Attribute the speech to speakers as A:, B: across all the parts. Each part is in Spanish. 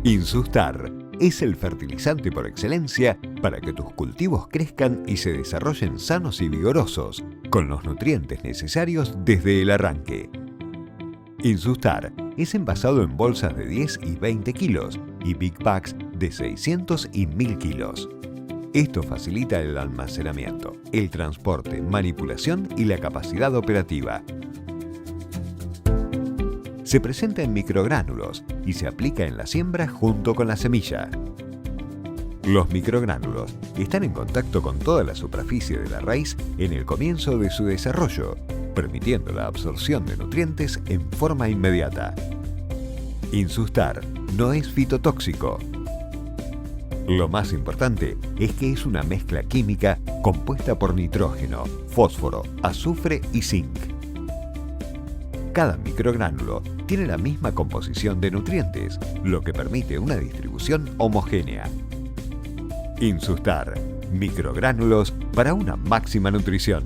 A: Insustar es el fertilizante por excelencia para que tus cultivos crezcan y se desarrollen sanos y vigorosos, con los nutrientes necesarios desde el arranque. Insustar es envasado en bolsas de 10 y 20 kilos y Big Packs de 600 y 1000 kilos. Esto facilita el almacenamiento, el transporte, manipulación y la capacidad operativa. Se presenta en microgránulos y se aplica en la siembra junto con la semilla. Los microgránulos están en contacto con toda la superficie de la raíz en el comienzo de su desarrollo, permitiendo la absorción de nutrientes en forma inmediata. Insustar no es fitotóxico. Lo más importante es que es una mezcla química compuesta por nitrógeno, fósforo, azufre y zinc. Cada microgránulo tiene la misma composición de nutrientes, lo que permite una distribución homogénea. Insustar, microgránulos para una máxima nutrición.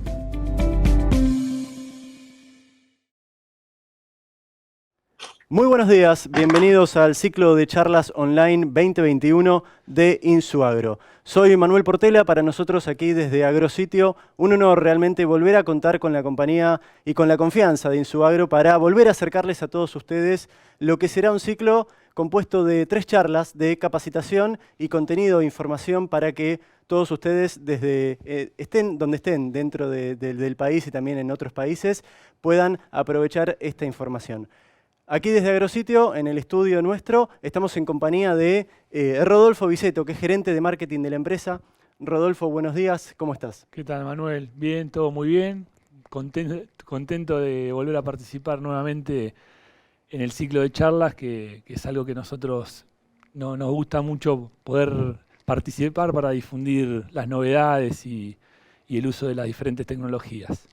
B: Muy buenos días, bienvenidos al ciclo de charlas online 2021 de Insuagro. Soy Manuel Portela, para nosotros aquí desde Agrositio, un honor realmente volver a contar con la compañía y con la confianza de Insuagro para volver a acercarles a todos ustedes lo que será un ciclo compuesto de 3 charlas de capacitación y contenido e información para que todos ustedes, estén donde estén dentro del país y también en otros países, puedan aprovechar esta información. Aquí desde Agrositio, en el estudio nuestro, estamos en compañía de Rodolfo Viceto, que es gerente de marketing de la empresa. Rodolfo, buenos días, ¿cómo estás?
C: ¿Qué tal, Manuel? Bien, todo muy bien. Contento de volver a participar nuevamente en el ciclo de charlas, que es algo que nosotros nos gusta mucho poder participar para difundir las novedades y el uso de las diferentes tecnologías.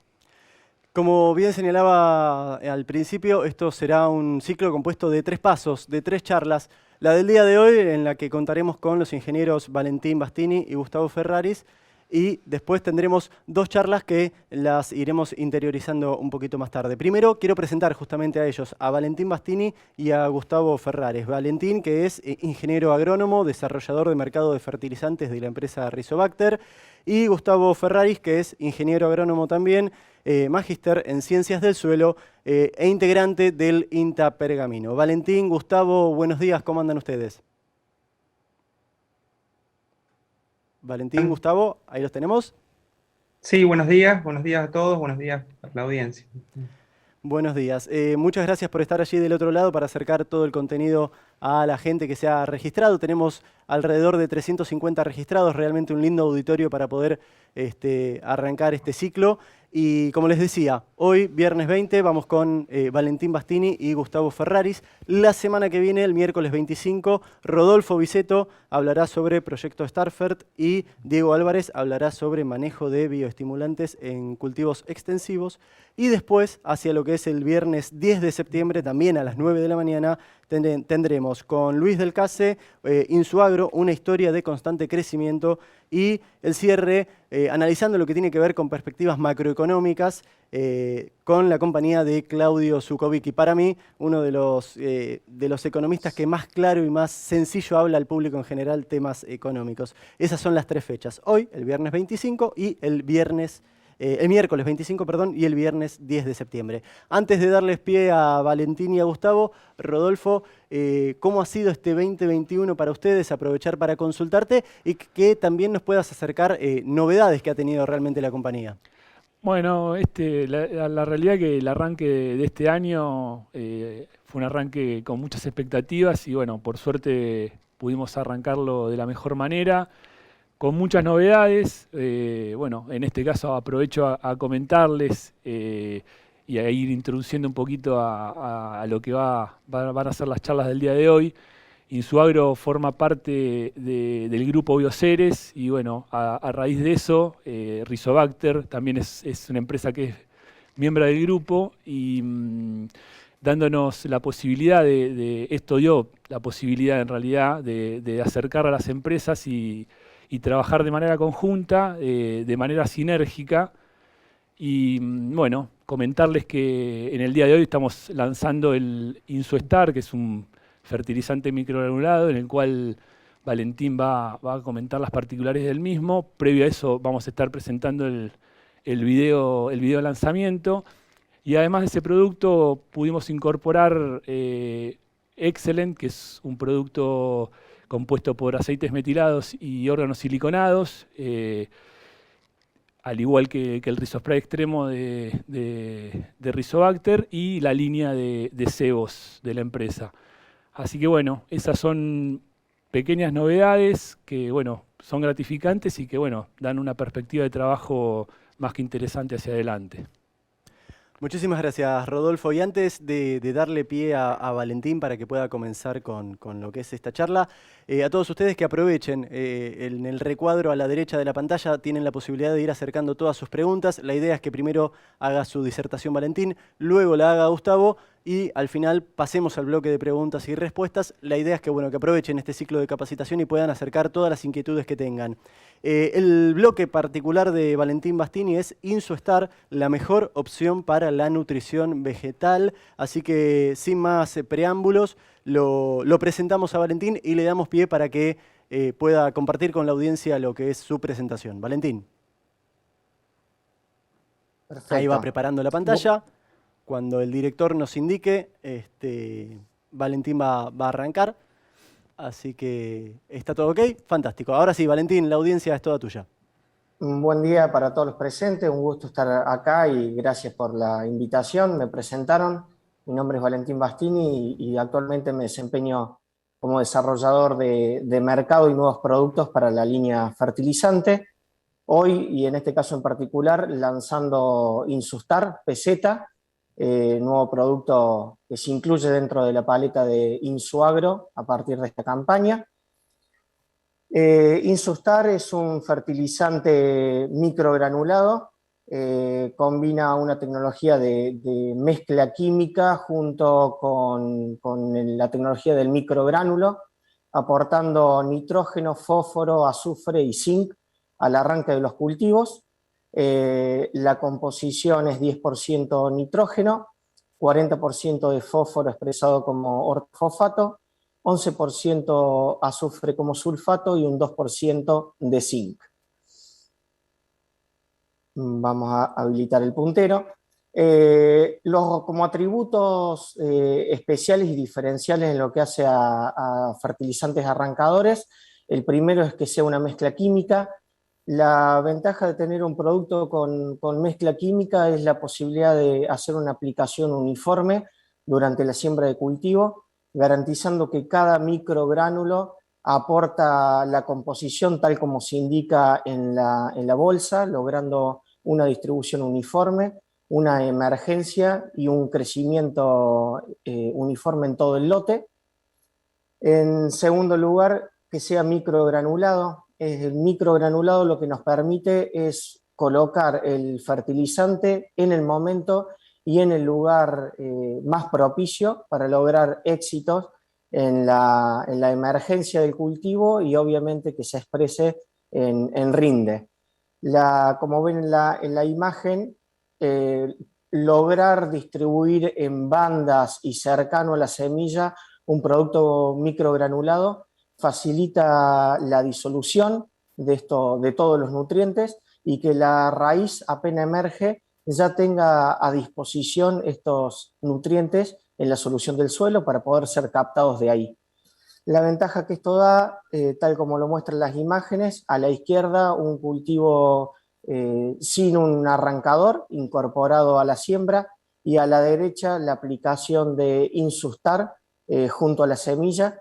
B: Como bien señalaba al principio, esto será un ciclo compuesto de 3 pasos, de 3 charlas. La del día de hoy, en la que contaremos con los ingenieros Valentín Bastini y Gustavo Ferraris, y después tendremos 2 charlas que las iremos interiorizando un poquito más tarde. Primero quiero presentar justamente a ellos, a Valentín Bastini y a Gustavo Ferraris. Valentín, que es ingeniero agrónomo, desarrollador de mercado de fertilizantes de la empresa Rizobacter, y Gustavo Ferraris, que es ingeniero agrónomo también, magíster en Ciencias del Suelo e integrante del INTA Pergamino. Valentín, Gustavo, buenos días, ¿cómo andan ustedes? Valentín, Gustavo, ahí los tenemos.
D: Sí, buenos días a todos, buenos días a la audiencia.
B: Buenos días. Muchas gracias por estar allí del otro lado para acercar todo el contenido a la gente que se ha registrado. Tenemos alrededor de 350 registrados, realmente un lindo auditorio para poder arrancar este ciclo. Y como les decía, hoy, viernes 20, vamos con Valentín Bastini y Gustavo Ferraris. La semana que viene, el miércoles 25, Rodolfo Viceto hablará sobre Proyecto Starfert y Diego Álvarez hablará sobre manejo de bioestimulantes en cultivos extensivos. Y después, hacia lo que es el viernes 10 de septiembre, también a las 9 de la mañana, tendremos con Luis del Case, Insuagro, una historia de constante crecimiento, y el cierre analizando lo que tiene que ver con perspectivas macroeconómicas con la compañía de Claudio Zukovic. Y para mí, uno de los economistas que más claro y más sencillo habla al público en general temas económicos. Esas son las 3 fechas. Hoy, el viernes 25 y el miércoles 25, y el viernes 10 de septiembre. Antes de darles pie a Valentín y a Gustavo, Rodolfo, ¿cómo ha sido este 2021 para ustedes? Aprovechar para consultarte y que también nos puedas acercar novedades que ha tenido realmente la compañía.
C: Bueno, la realidad es que el arranque de este año fue un arranque con muchas expectativas y bueno, por suerte pudimos arrancarlo de la mejor manera, con muchas novedades. Bueno, en este caso aprovecho a comentarles y a ir introduciendo un poquito a lo que van a ser las charlas del día de hoy. Insuagro forma parte del grupo Bioceres y bueno, a raíz de eso, Rizobacter también es una empresa que es miembro del grupo y dándonos la posibilidad esto dio la posibilidad en realidad de acercar a las empresas y trabajar de manera conjunta, de manera sinérgica. Y bueno, comentarles que en el día de hoy estamos lanzando el InsuStar, que es un fertilizante microgranulado, en el cual Valentín va a comentar las particularidades del mismo. Previo a eso vamos a estar presentando el video lanzamiento. Y además de ese producto pudimos incorporar Excellent, que es un producto compuesto por aceites metilados y órganos siliconados, al igual que el Rizospray extremo de Rizobacter y la línea de cebos de la empresa. Así que bueno, esas son pequeñas novedades que bueno, son gratificantes y que bueno, dan una perspectiva de trabajo más que interesante hacia adelante.
B: Muchísimas gracias, Rodolfo. Y antes de darle pie a Valentín para que pueda comenzar con lo que es esta charla, a todos ustedes que aprovechen, en el recuadro a la derecha de la pantalla tienen la posibilidad de ir acercando todas sus preguntas. La idea es que primero haga su disertación Valentín, luego la haga Gustavo y al final pasemos al bloque de preguntas y respuestas. La idea es que, bueno, que aprovechen este ciclo de capacitación y puedan acercar todas las inquietudes que tengan. El bloque particular de Valentín Bastini es InsuStar, la mejor opción para la nutrición vegetal. Así que sin más preámbulos, lo presentamos a Valentín y le damos pie para que pueda compartir con la audiencia lo que es su presentación. Valentín. Perfecto. Ahí va preparando la pantalla. Cuando el director nos indique, Valentín va a arrancar. Así que está todo ok. Fantástico. Ahora sí, Valentín, la audiencia es toda tuya.
E: Un buen día para todos los presentes. Un gusto estar acá y gracias por la invitación. Me presentaron. Mi nombre es Valentín Bastini y actualmente me desempeño como desarrollador de mercado y nuevos productos para la línea fertilizante. Hoy, y en este caso en particular, lanzando InsuStar PZ, nuevo producto que se incluye dentro de la paleta de InsuAgro a partir de esta campaña. InsuStar es un fertilizante microgranulado, combina una tecnología de mezcla química junto con la tecnología del microgránulo, aportando nitrógeno, fósforo, azufre y zinc al arranque de los cultivos. La composición es 10% nitrógeno, 40% de fósforo expresado como ortofosfato, 11% azufre como sulfato y un 2% de zinc. Vamos a habilitar el puntero. Como atributos especiales y diferenciales en lo que hace a fertilizantes arrancadores, el primero es que sea una mezcla química. La ventaja de tener un producto con mezcla química es la posibilidad de hacer una aplicación uniforme durante la siembra de cultivo, garantizando que cada microgránulo aporta la composición tal como se indica en la bolsa, logrando una distribución uniforme, una emergencia y un crecimiento uniforme en todo el lote. En segundo lugar, que sea microgranulado. El microgranulado lo que nos permite es colocar el fertilizante en el momento y en el lugar más propicio para lograr éxitos en la emergencia del cultivo y obviamente que se exprese en rinde. Como ven en la imagen, lograr distribuir en bandas y cercano a la semilla un producto microgranulado facilita la disolución de todos los nutrientes y que la raíz apenas emerge ya tenga a disposición estos nutrientes en la solución del suelo para poder ser captados de ahí. La ventaja que esto da, tal como lo muestran las imágenes, a la izquierda un cultivo sin un arrancador incorporado a la siembra y a la derecha la aplicación de InsuStar junto a la semilla.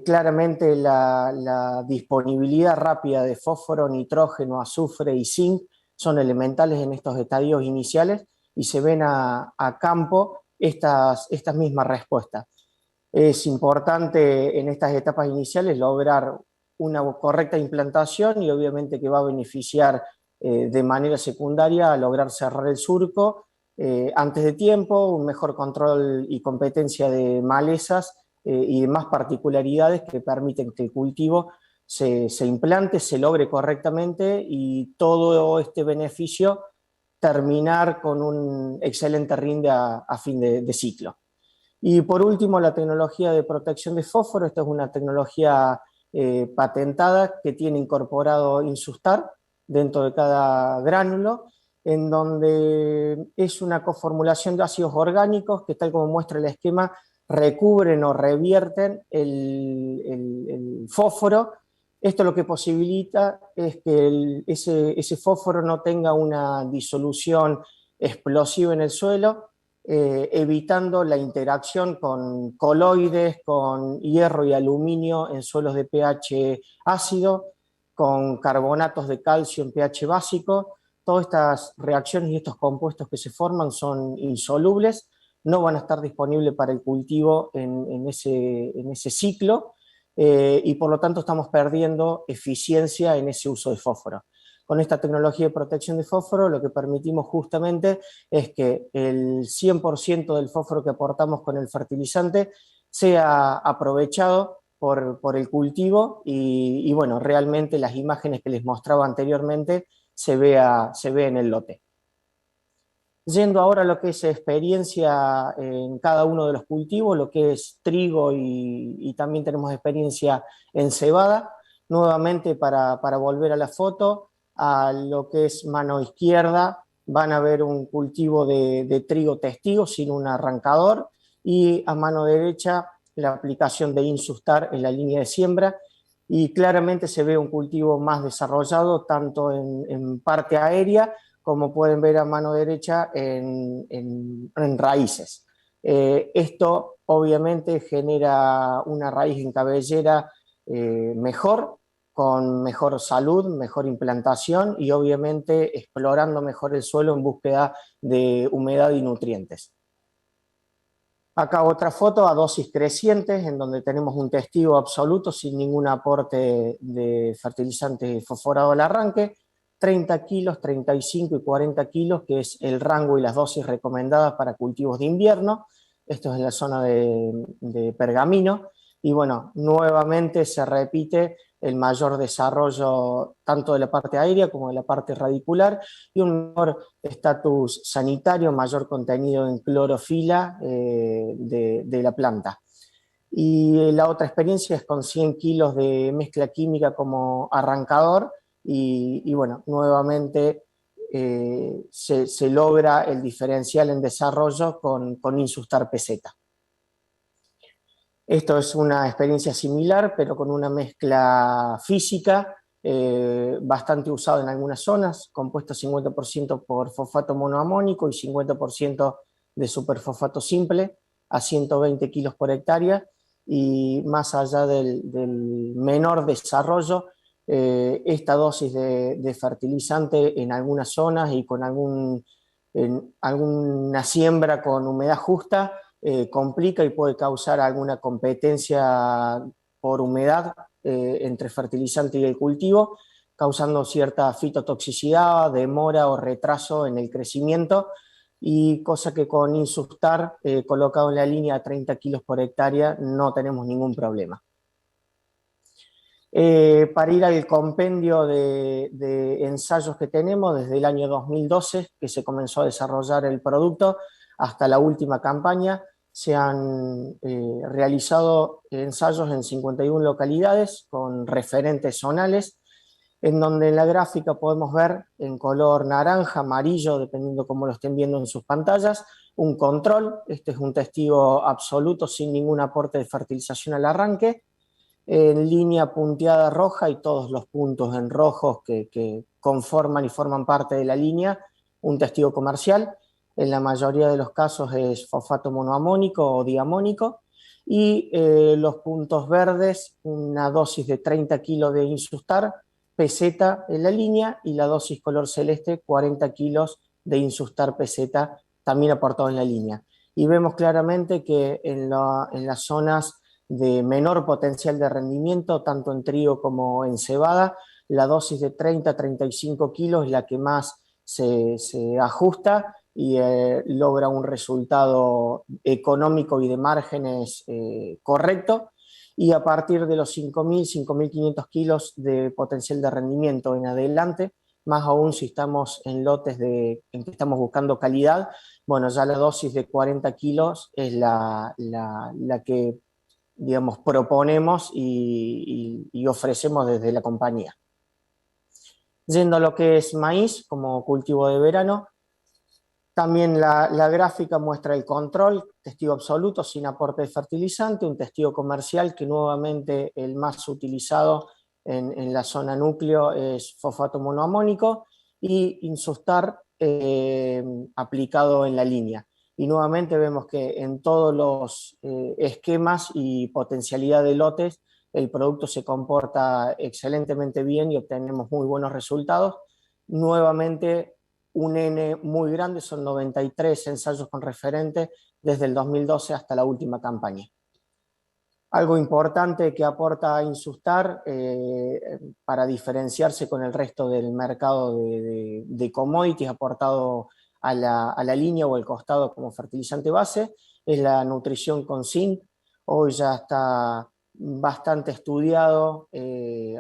E: Claramente la disponibilidad rápida de fósforo, nitrógeno, azufre y zinc son elementales en estos estadios iniciales y se ven a campo estas mismas respuestas. Es importante en estas etapas iniciales lograr una correcta implantación y obviamente que va a beneficiar de manera secundaria a lograr cerrar el surco antes de tiempo, un mejor control y competencia de malezas y demás particularidades que permiten que el cultivo se implante, se logre correctamente y todo este beneficio terminar con un excelente rinde a fin de ciclo. Y por último, la tecnología de protección de fósforo. Esta es una tecnología patentada que tiene incorporado Insustar dentro de cada gránulo, en donde es una coformulación de ácidos orgánicos que, tal como muestra el esquema, recubren o revierten el fósforo. Esto lo que posibilita es que ese fósforo no tenga una disolución explosiva en el suelo, evitando la interacción con coloides, con hierro y aluminio en suelos de pH ácido, con carbonatos de calcio en pH básico. Todas estas reacciones y estos compuestos que se forman son insolubles, no van a estar disponibles para el cultivo en ese ciclo, y por lo tanto estamos perdiendo eficiencia en ese uso de fósforo. Con esta tecnología de protección de fósforo lo que permitimos justamente es que el 100% del fósforo que aportamos con el fertilizante sea aprovechado por el cultivo y bueno, realmente las imágenes que les mostraba anteriormente se vea en el lote. Yendo ahora a lo que es experiencia en cada uno de los cultivos, lo que es trigo y también tenemos experiencia en cebada. Nuevamente para volver a la foto, a lo que es mano izquierda van a ver un cultivo de trigo testigo sin un arrancador, y a mano derecha la aplicación de Insustar en la línea de siembra, y claramente se ve un cultivo más desarrollado tanto en parte aérea, como pueden ver a mano derecha en raíces. Esto obviamente genera una raíz en cabellera mejor, con mejor salud, mejor implantación y obviamente explorando mejor el suelo en búsqueda de humedad y nutrientes. Acá otra foto a dosis crecientes, en donde tenemos un testigo absoluto sin ningún aporte de fertilizante fosforado al arranque, 30 kilos, 35 y 40 kilos, que es el rango y las dosis recomendadas para cultivos de invierno. Esto es en la zona de Pergamino. Y bueno, nuevamente se repite el mayor desarrollo tanto de la parte aérea como de la parte radicular, y un mejor estatus sanitario, mayor contenido en clorofila de la planta. Y la otra experiencia es con 100 kilos de mezcla química como arrancador, y bueno, nuevamente se logra el diferencial en desarrollo con Insustar PZ. Esto es una experiencia similar, pero con una mezcla física bastante usada en algunas zonas, compuesto 50% por fosfato monoamónico y 50% de superfosfato simple, a 120 kilos por hectárea, y más allá del menor desarrollo, esta dosis de fertilizante en algunas zonas y con alguna siembra con humedad justa, complica y puede causar alguna competencia por humedad entre fertilizante y el cultivo, causando cierta fitotoxicidad, demora o retraso en el crecimiento, y cosa que con Insustar colocado en la línea a 30 kilos por hectárea no tenemos ningún problema. Para ir al compendio de ensayos que tenemos desde el año 2012, que se comenzó a desarrollar el producto, hasta la última campaña, se han realizado ensayos en 51 localidades con referentes zonales, en donde en la gráfica podemos ver en color naranja, amarillo, dependiendo cómo lo estén viendo en sus pantallas, un control. Este es un testigo absoluto sin ningún aporte de fertilización al arranque, en línea punteada roja y todos los puntos en rojos que conforman y forman parte de la línea, un testigo comercial. En la mayoría de los casos es fosfato monoamónico o diamónico, y los puntos verdes, una dosis de 30 kilos de Insustar PZ en la línea, y la dosis color celeste, 40 kilos de Insustar PZ también aportado en la línea. Y vemos claramente que en las zonas de menor potencial de rendimiento, tanto en trigo como en cebada, la dosis de 30 a 35 kilos es la que más se ajusta y logra un resultado económico y de márgenes correcto, y a partir de los 5.000, 5.500 kilos de potencial de rendimiento en adelante, más aún si estamos en lotes en que estamos buscando calidad. Bueno, ya la dosis de 40 kilos es la que, digamos, proponemos y ofrecemos desde la compañía. Yendo a lo que es maíz como cultivo de verano, también la gráfica muestra el control, testigo absoluto sin aporte de fertilizante, un testigo comercial que nuevamente el más utilizado en la zona núcleo es fosfato monoamónico y Insustar aplicado en la línea. Y nuevamente vemos que en todos los esquemas y potencialidad de lotes el producto se comporta excelentemente bien y obtenemos muy buenos resultados. Nuevamente un N muy grande, son 93 ensayos con referente desde el 2012 hasta la última campaña. Algo importante que aporta Insustar para diferenciarse con el resto del mercado de commodities aportado a la línea o al costado como fertilizante base es la nutrición con zinc. Hoy ya está bastante estudiado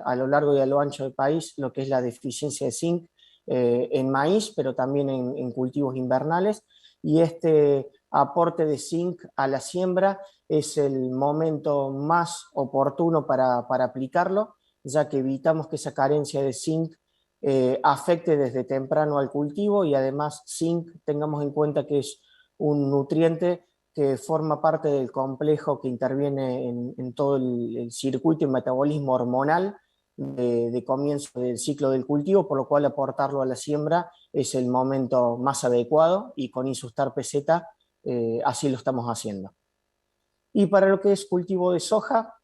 E: a lo largo y a lo ancho del país lo que es la deficiencia de zinc en maíz, pero también en cultivos invernales, y este aporte de zinc a la siembra es el momento más oportuno para aplicarlo, ya que evitamos que esa carencia de zinc afecte desde temprano al cultivo, y además zinc, tengamos en cuenta que es un nutriente que forma parte del complejo que interviene en todo el circuito y metabolismo hormonal de comienzo del ciclo del cultivo, por lo cual aportarlo a la siembra es el momento más adecuado, y con Insustar PZ así lo estamos haciendo. Y para lo que es cultivo de soja,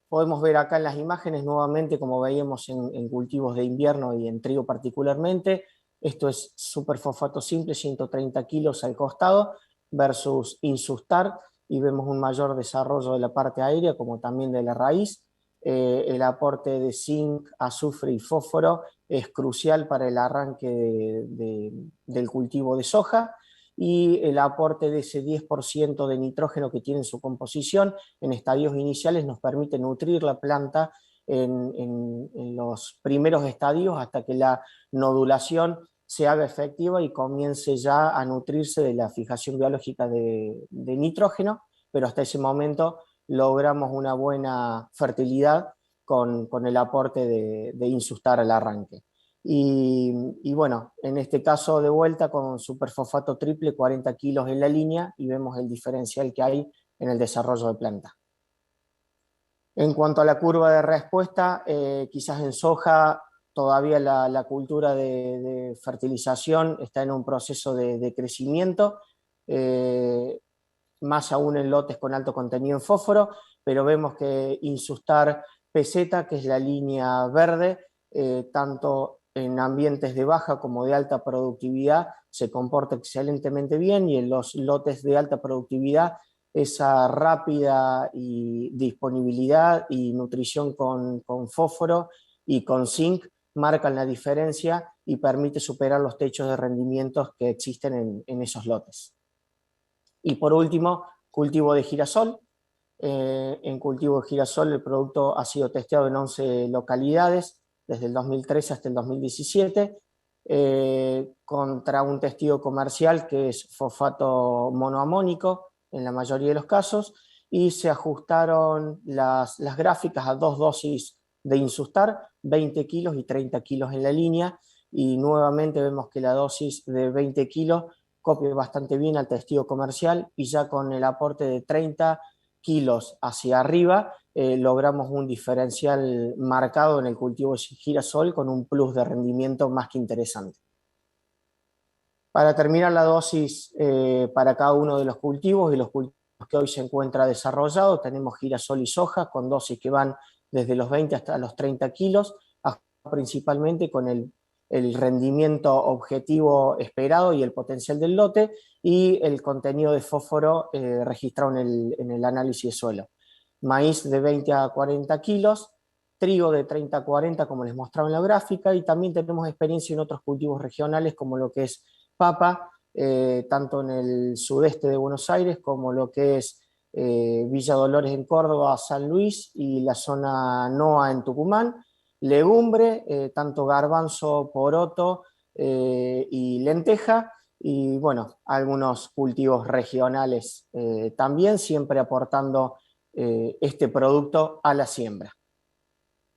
E: podemos ver acá en las imágenes nuevamente, como veíamos en cultivos de invierno y en trigo particularmente, esto es superfosfato simple, 130 kilos al costado, versus Insustar, y vemos un mayor desarrollo de la parte aérea como también de la raíz. El aporte de zinc, azufre y fósforo es crucial para el arranque del cultivo de soja, y el aporte de ese 10% de nitrógeno que tiene en su composición en estadios iniciales nos permite nutrir la planta en los primeros estadios hasta que la nodulación se haga efectiva y comience ya a nutrirse de la fijación biológica de nitrógeno, pero hasta ese momento logramos una buena fertilidad con el aporte de Insustar al arranque. Y bueno, en este caso de vuelta con superfosfato triple, 40 kilos en la línea, y vemos el diferencial que hay en el desarrollo de planta. En cuanto a la curva de respuesta, quizás en soja todavía la cultura de fertilización está en un proceso de crecimiento, más aún en lotes con alto contenido en fósforo, pero vemos que Insustar PZ, que es la línea verde, tanto en ambientes de baja como de alta productividad se comporta excelentemente bien, y en los lotes de alta productividad esa rápida y disponibilidad y nutrición con fósforo y con zinc marcan la diferencia y permite superar los techos de rendimientos que existen en esos lotes. Y por último, cultivo de girasol. En cultivo de girasol el producto ha sido testeado en 11 localidades desde el 2013 hasta el 2017, contra un testigo comercial que es fosfato monoamónico en la mayoría de los casos, y se ajustaron las gráficas a dos dosis de Insustar, 20 kilos y 30 kilos en la línea, y nuevamente vemos que la dosis de 20 kilos copia bastante bien al testigo comercial, y ya con el aporte de 30 kilos hacia arriba logramos un diferencial marcado en el cultivo de girasol con un plus de rendimiento más que interesante. Para terminar la dosis para cada uno de los cultivos y los cultivos que hoy se encuentra desarrollado, tenemos girasol y soja con dosis que van desde los 20 hasta los 30 kilos, principalmente con el rendimiento objetivo esperado y el potencial del lote, y el contenido de fósforo registrado en el análisis de suelo. Maíz de 20 a 40 kilos, trigo de 30 a 40 como les mostraba en la gráfica, y también tenemos experiencia en otros cultivos regionales como lo que es papa, tanto en el sudeste de Buenos Aires como lo que es Villa Dolores en Córdoba, San Luis y la zona NOA en Tucumán. legumbre, tanto garbanzo, poroto y lenteja, y bueno, algunos cultivos regionales también, siempre aportando este producto a la siembra.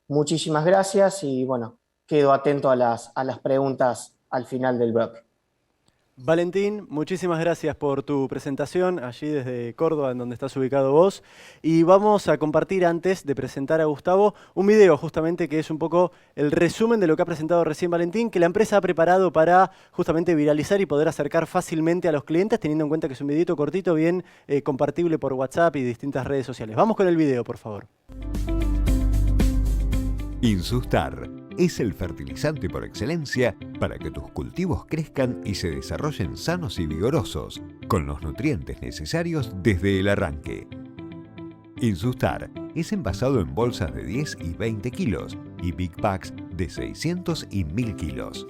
E: Muchísimas gracias y bueno, quedo atento a las preguntas al final del bloque.
B: Valentín, muchísimas gracias por tu presentación allí desde Córdoba, en donde estás ubicado vos. Y vamos a compartir, antes de presentar a Gustavo, un video justamente que es un poco el resumen de lo que ha presentado recién Valentín, que la empresa ha preparado para justamente viralizar y poder acercar fácilmente a los clientes, teniendo en cuenta que es un videito cortito, bien compartible por WhatsApp y distintas redes sociales. Vamos con el video, por favor.
A: Insustar es el fertilizante por excelencia para que tus cultivos crezcan y se desarrollen sanos y vigorosos, con los nutrientes necesarios desde el arranque. Insustar es envasado en bolsas de 10 y 20 kilos y Big Packs de 600 y 1000 kilos.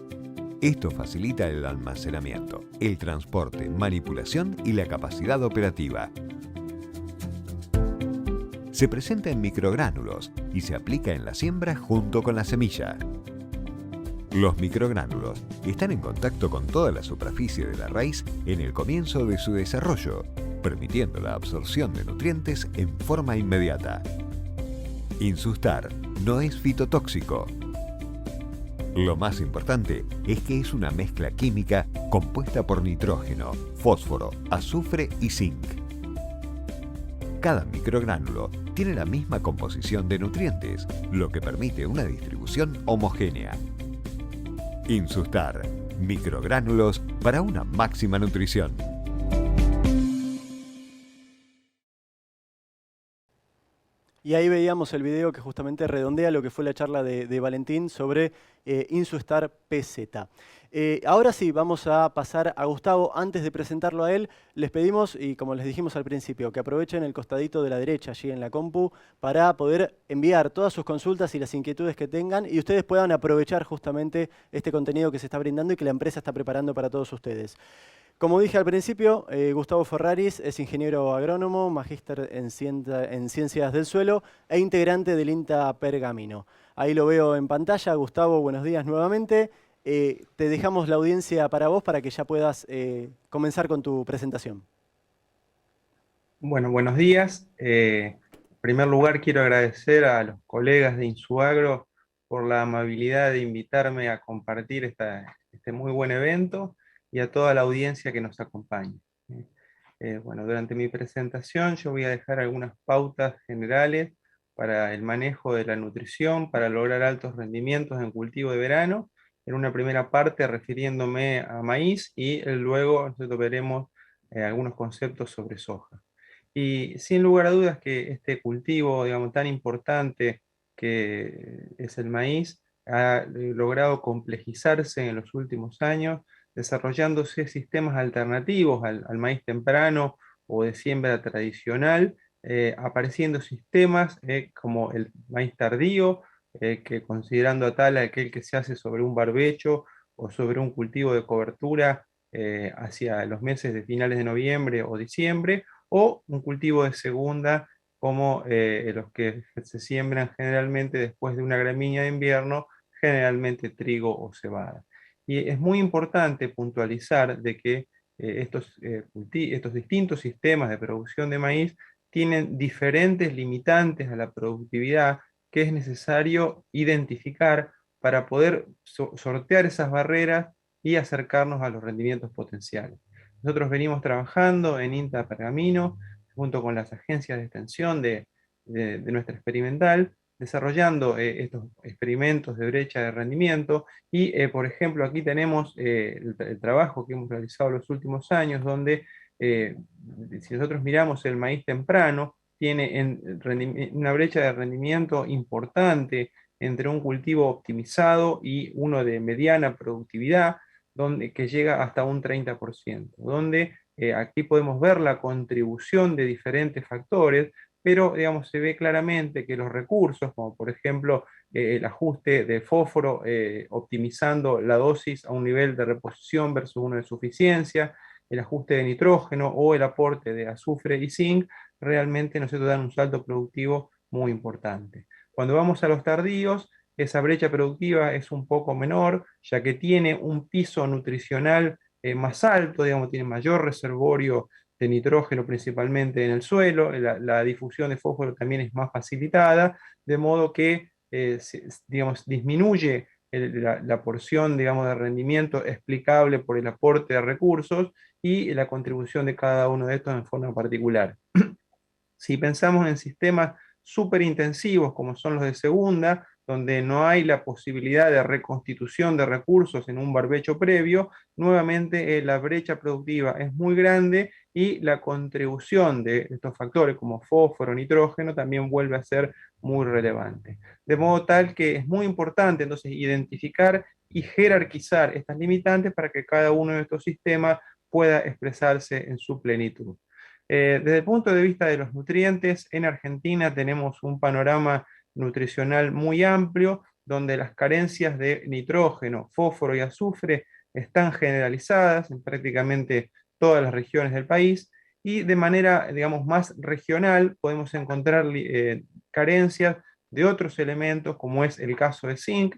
A: Esto facilita el almacenamiento, el transporte, manipulación y la capacidad operativa. Se presenta en microgránulos y se aplica en la siembra junto con la semilla. Los microgránulos están en contacto con toda la superficie de la raíz en el comienzo de su desarrollo, permitiendo la absorción de nutrientes en forma inmediata. Insustar no es fitotóxico. Lo más importante es que es una mezcla química compuesta por nitrógeno, fósforo, azufre y zinc. Cada microgránulo tiene la misma composición de nutrientes, lo que permite una distribución homogénea. Insustar, microgránulos para una máxima nutrición.
B: Y ahí veíamos el video que justamente redondea lo que fue la charla de Valentín sobre Insustar PZ. Ahora sí, vamos a pasar a Gustavo. Antes de presentarlo a él, les pedimos, y como les dijimos al principio, que aprovechen el costadito de la derecha allí en la compu para poder enviar todas sus consultas y las inquietudes que tengan y ustedes puedan aprovechar justamente este contenido que se está brindando y que la empresa está preparando para todos ustedes. Como dije al principio, Gustavo Ferraris es ingeniero agrónomo, magíster en ciencias del suelo e integrante del INTA Pergamino. Ahí lo veo en pantalla. Gustavo, buenos días nuevamente. Te dejamos la audiencia para vos para que ya puedas comenzar con tu presentación.
D: Bueno, buenos días. En primer lugar, quiero agradecer a los colegas de Insuagro por la amabilidad de invitarme a compartir este muy buen evento y a toda la audiencia que nos acompaña. Bueno, durante mi presentación yo voy a dejar algunas pautas generales para el manejo de la nutrición, para lograr altos rendimientos en cultivo de verano, en una primera parte refiriéndome a maíz y luego nosotros veremos algunos conceptos sobre soja. Y sin lugar a dudas que este cultivo, digamos, tan importante que es el maíz, ha logrado complejizarse en los últimos años, desarrollándose sistemas alternativos al maíz temprano o de siembra tradicional, apareciendo sistemas como el maíz tardío, que considerando a tal aquel que se hace sobre un barbecho o sobre un cultivo de cobertura hacia los meses de finales de noviembre o diciembre, o un cultivo de segunda como los que se siembran generalmente después de una gramínea de invierno, generalmente trigo o cebada. Y es muy importante puntualizar de que estos distintos sistemas de producción de maíz tienen diferentes limitantes a la productividad que es necesario identificar para poder sortear esas barreras y acercarnos a los rendimientos potenciales. Nosotros venimos trabajando en INTA Pergamino, junto con las agencias de extensión de nuestra experimental, desarrollando estos experimentos de brecha de rendimiento y, por ejemplo, aquí tenemos el trabajo que hemos realizado los últimos años, donde si nosotros miramos el maíz temprano, tiene una brecha de rendimiento importante entre un cultivo optimizado y uno de mediana productividad, que llega hasta un 30%, donde aquí podemos ver la contribución de diferentes factores, pero digamos, se ve claramente que los recursos, como por ejemplo el ajuste de fósforo, optimizando la dosis a un nivel de reposición versus uno de suficiencia, el ajuste de nitrógeno o el aporte de azufre y zinc, realmente nos dan un salto productivo muy importante. Cuando vamos a los tardíos, esa brecha productiva es un poco menor, ya que tiene un piso nutricional más alto, digamos, tiene mayor reservorio de nitrógeno principalmente en el suelo, la difusión de fósforo también es más facilitada, de modo que digamos, disminuye la porción, digamos, de rendimiento explicable por el aporte de recursos y la contribución de cada uno de estos en forma particular. Si pensamos en sistemas súper intensivos como son los de segunda, donde no hay la posibilidad de reconstitución de recursos en un barbecho previo, nuevamente la brecha productiva es muy grande y la contribución de estos factores como fósforo, nitrógeno, también vuelve a ser muy relevante. De modo tal que es muy importante entonces identificar y jerarquizar estas limitantes para que cada uno de estos sistemas pueda expresarse en su plenitud. Desde el punto de vista de los nutrientes, en Argentina tenemos un panorama nutricional muy amplio, donde las carencias de nitrógeno, fósforo y azufre están generalizadas en prácticamente todas las regiones del país, y de manera, digamos, más regional podemos encontrar carencias de otros elementos, como es el caso de zinc,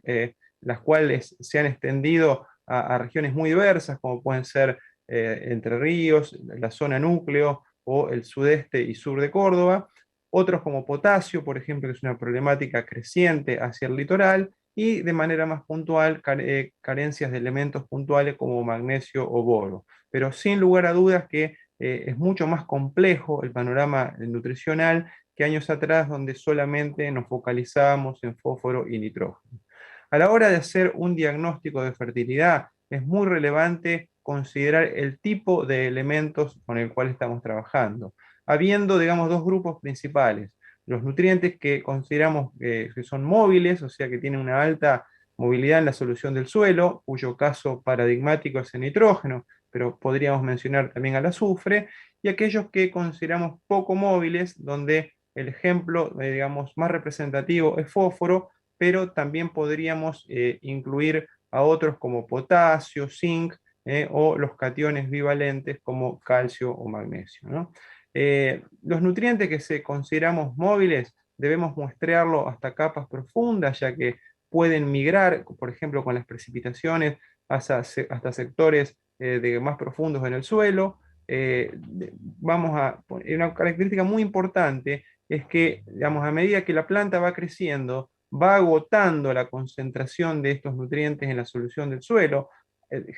D: las cuales se han extendido a regiones muy diversas, como pueden ser Entre Ríos, la zona núcleo, o el sudeste y sur de Córdoba, otros como potasio, por ejemplo, que es una problemática creciente hacia el litoral, y de manera más puntual, carencias de elementos puntuales como magnesio o boro. Pero sin lugar a dudas que es mucho más complejo el panorama nutricional que años atrás, donde solamente nos focalizábamos en fósforo y nitrógeno. A la hora de hacer un diagnóstico de fertilidad, es muy relevante considerar el tipo de elementos con el cual estamos trabajando, habiendo, digamos, dos grupos principales. Los nutrientes que consideramos que son móviles, o sea, que tienen una alta movilidad en la solución del suelo, cuyo caso paradigmático es el nitrógeno, pero podríamos mencionar también al azufre, y aquellos que consideramos poco móviles, donde el ejemplo, digamos, más representativo es fósforo, pero también podríamos incluir a otros como potasio, zinc, o los cationes bivalentes como calcio o magnesio, ¿no? Los nutrientes que consideramos móviles debemos muestrearlo hasta capas profundas, ya que pueden migrar, por ejemplo, con las precipitaciones hasta sectores más profundos en el suelo. Una característica muy importante es que, digamos, a medida que la planta va creciendo, va agotando la concentración de estos nutrientes en la solución del suelo,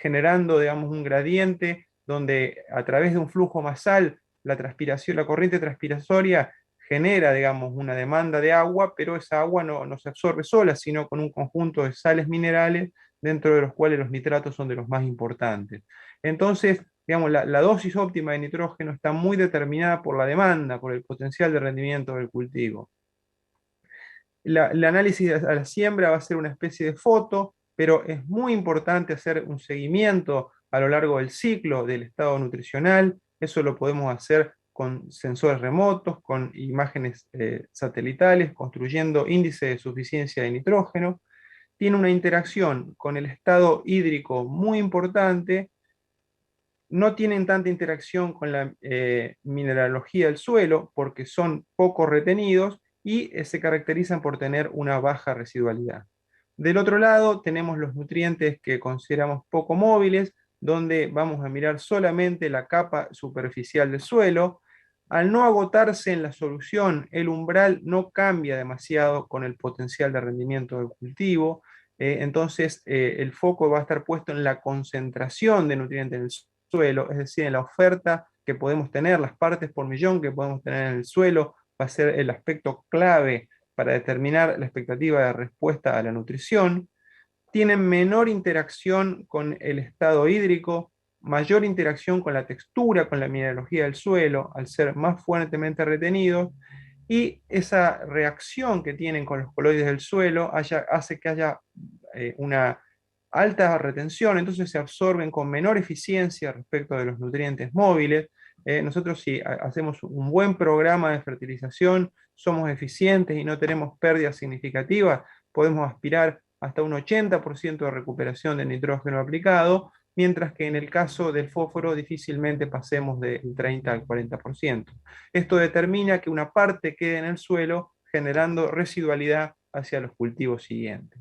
D: generando, digamos, un gradiente donde a través de un flujo masal la corriente transpiratoria genera, digamos, una demanda de agua, pero esa agua no se absorbe sola, sino con un conjunto de sales minerales, dentro de los cuales los nitratos son de los más importantes. Entonces, digamos, la dosis óptima de nitrógeno está muy determinada por la demanda, por el potencial de rendimiento del cultivo. El análisis a la siembra va a ser una especie de foto, pero es muy importante hacer un seguimiento a lo largo del ciclo del estado nutricional. Eso lo podemos hacer con sensores remotos, con imágenes satelitales, construyendo índice de suficiencia de nitrógeno. Tiene una interacción con el estado hídrico muy importante. No tienen tanta interacción con la mineralogía del suelo porque son poco retenidos y se caracterizan por tener una baja residualidad. Del otro lado tenemos los nutrientes que consideramos poco móviles, donde vamos a mirar solamente la capa superficial del suelo. Al no agotarse en la solución, el umbral no cambia demasiado con el potencial de rendimiento del cultivo, entonces el foco va a estar puesto en la concentración de nutrientes en el suelo, es decir, en la oferta que podemos tener, las partes por millón que podemos tener en el suelo, va a ser el aspecto clave para determinar la expectativa de respuesta a la nutrición. Tienen menor interacción con el estado hídrico, mayor interacción con la textura, con la mineralogía del suelo, al ser más fuertemente retenidos, y esa reacción que tienen con los coloides del suelo hace que haya una alta retención, entonces se absorben con menor eficiencia respecto de los nutrientes móviles. Nosotros si hacemos un buen programa de fertilización, somos eficientes y no tenemos pérdidas significativas, podemos aspirar hasta un 80% de recuperación del nitrógeno aplicado, mientras que en el caso del fósforo difícilmente pasemos del 30 al 40%. Esto determina que una parte quede en el suelo, generando residualidad hacia los cultivos siguientes.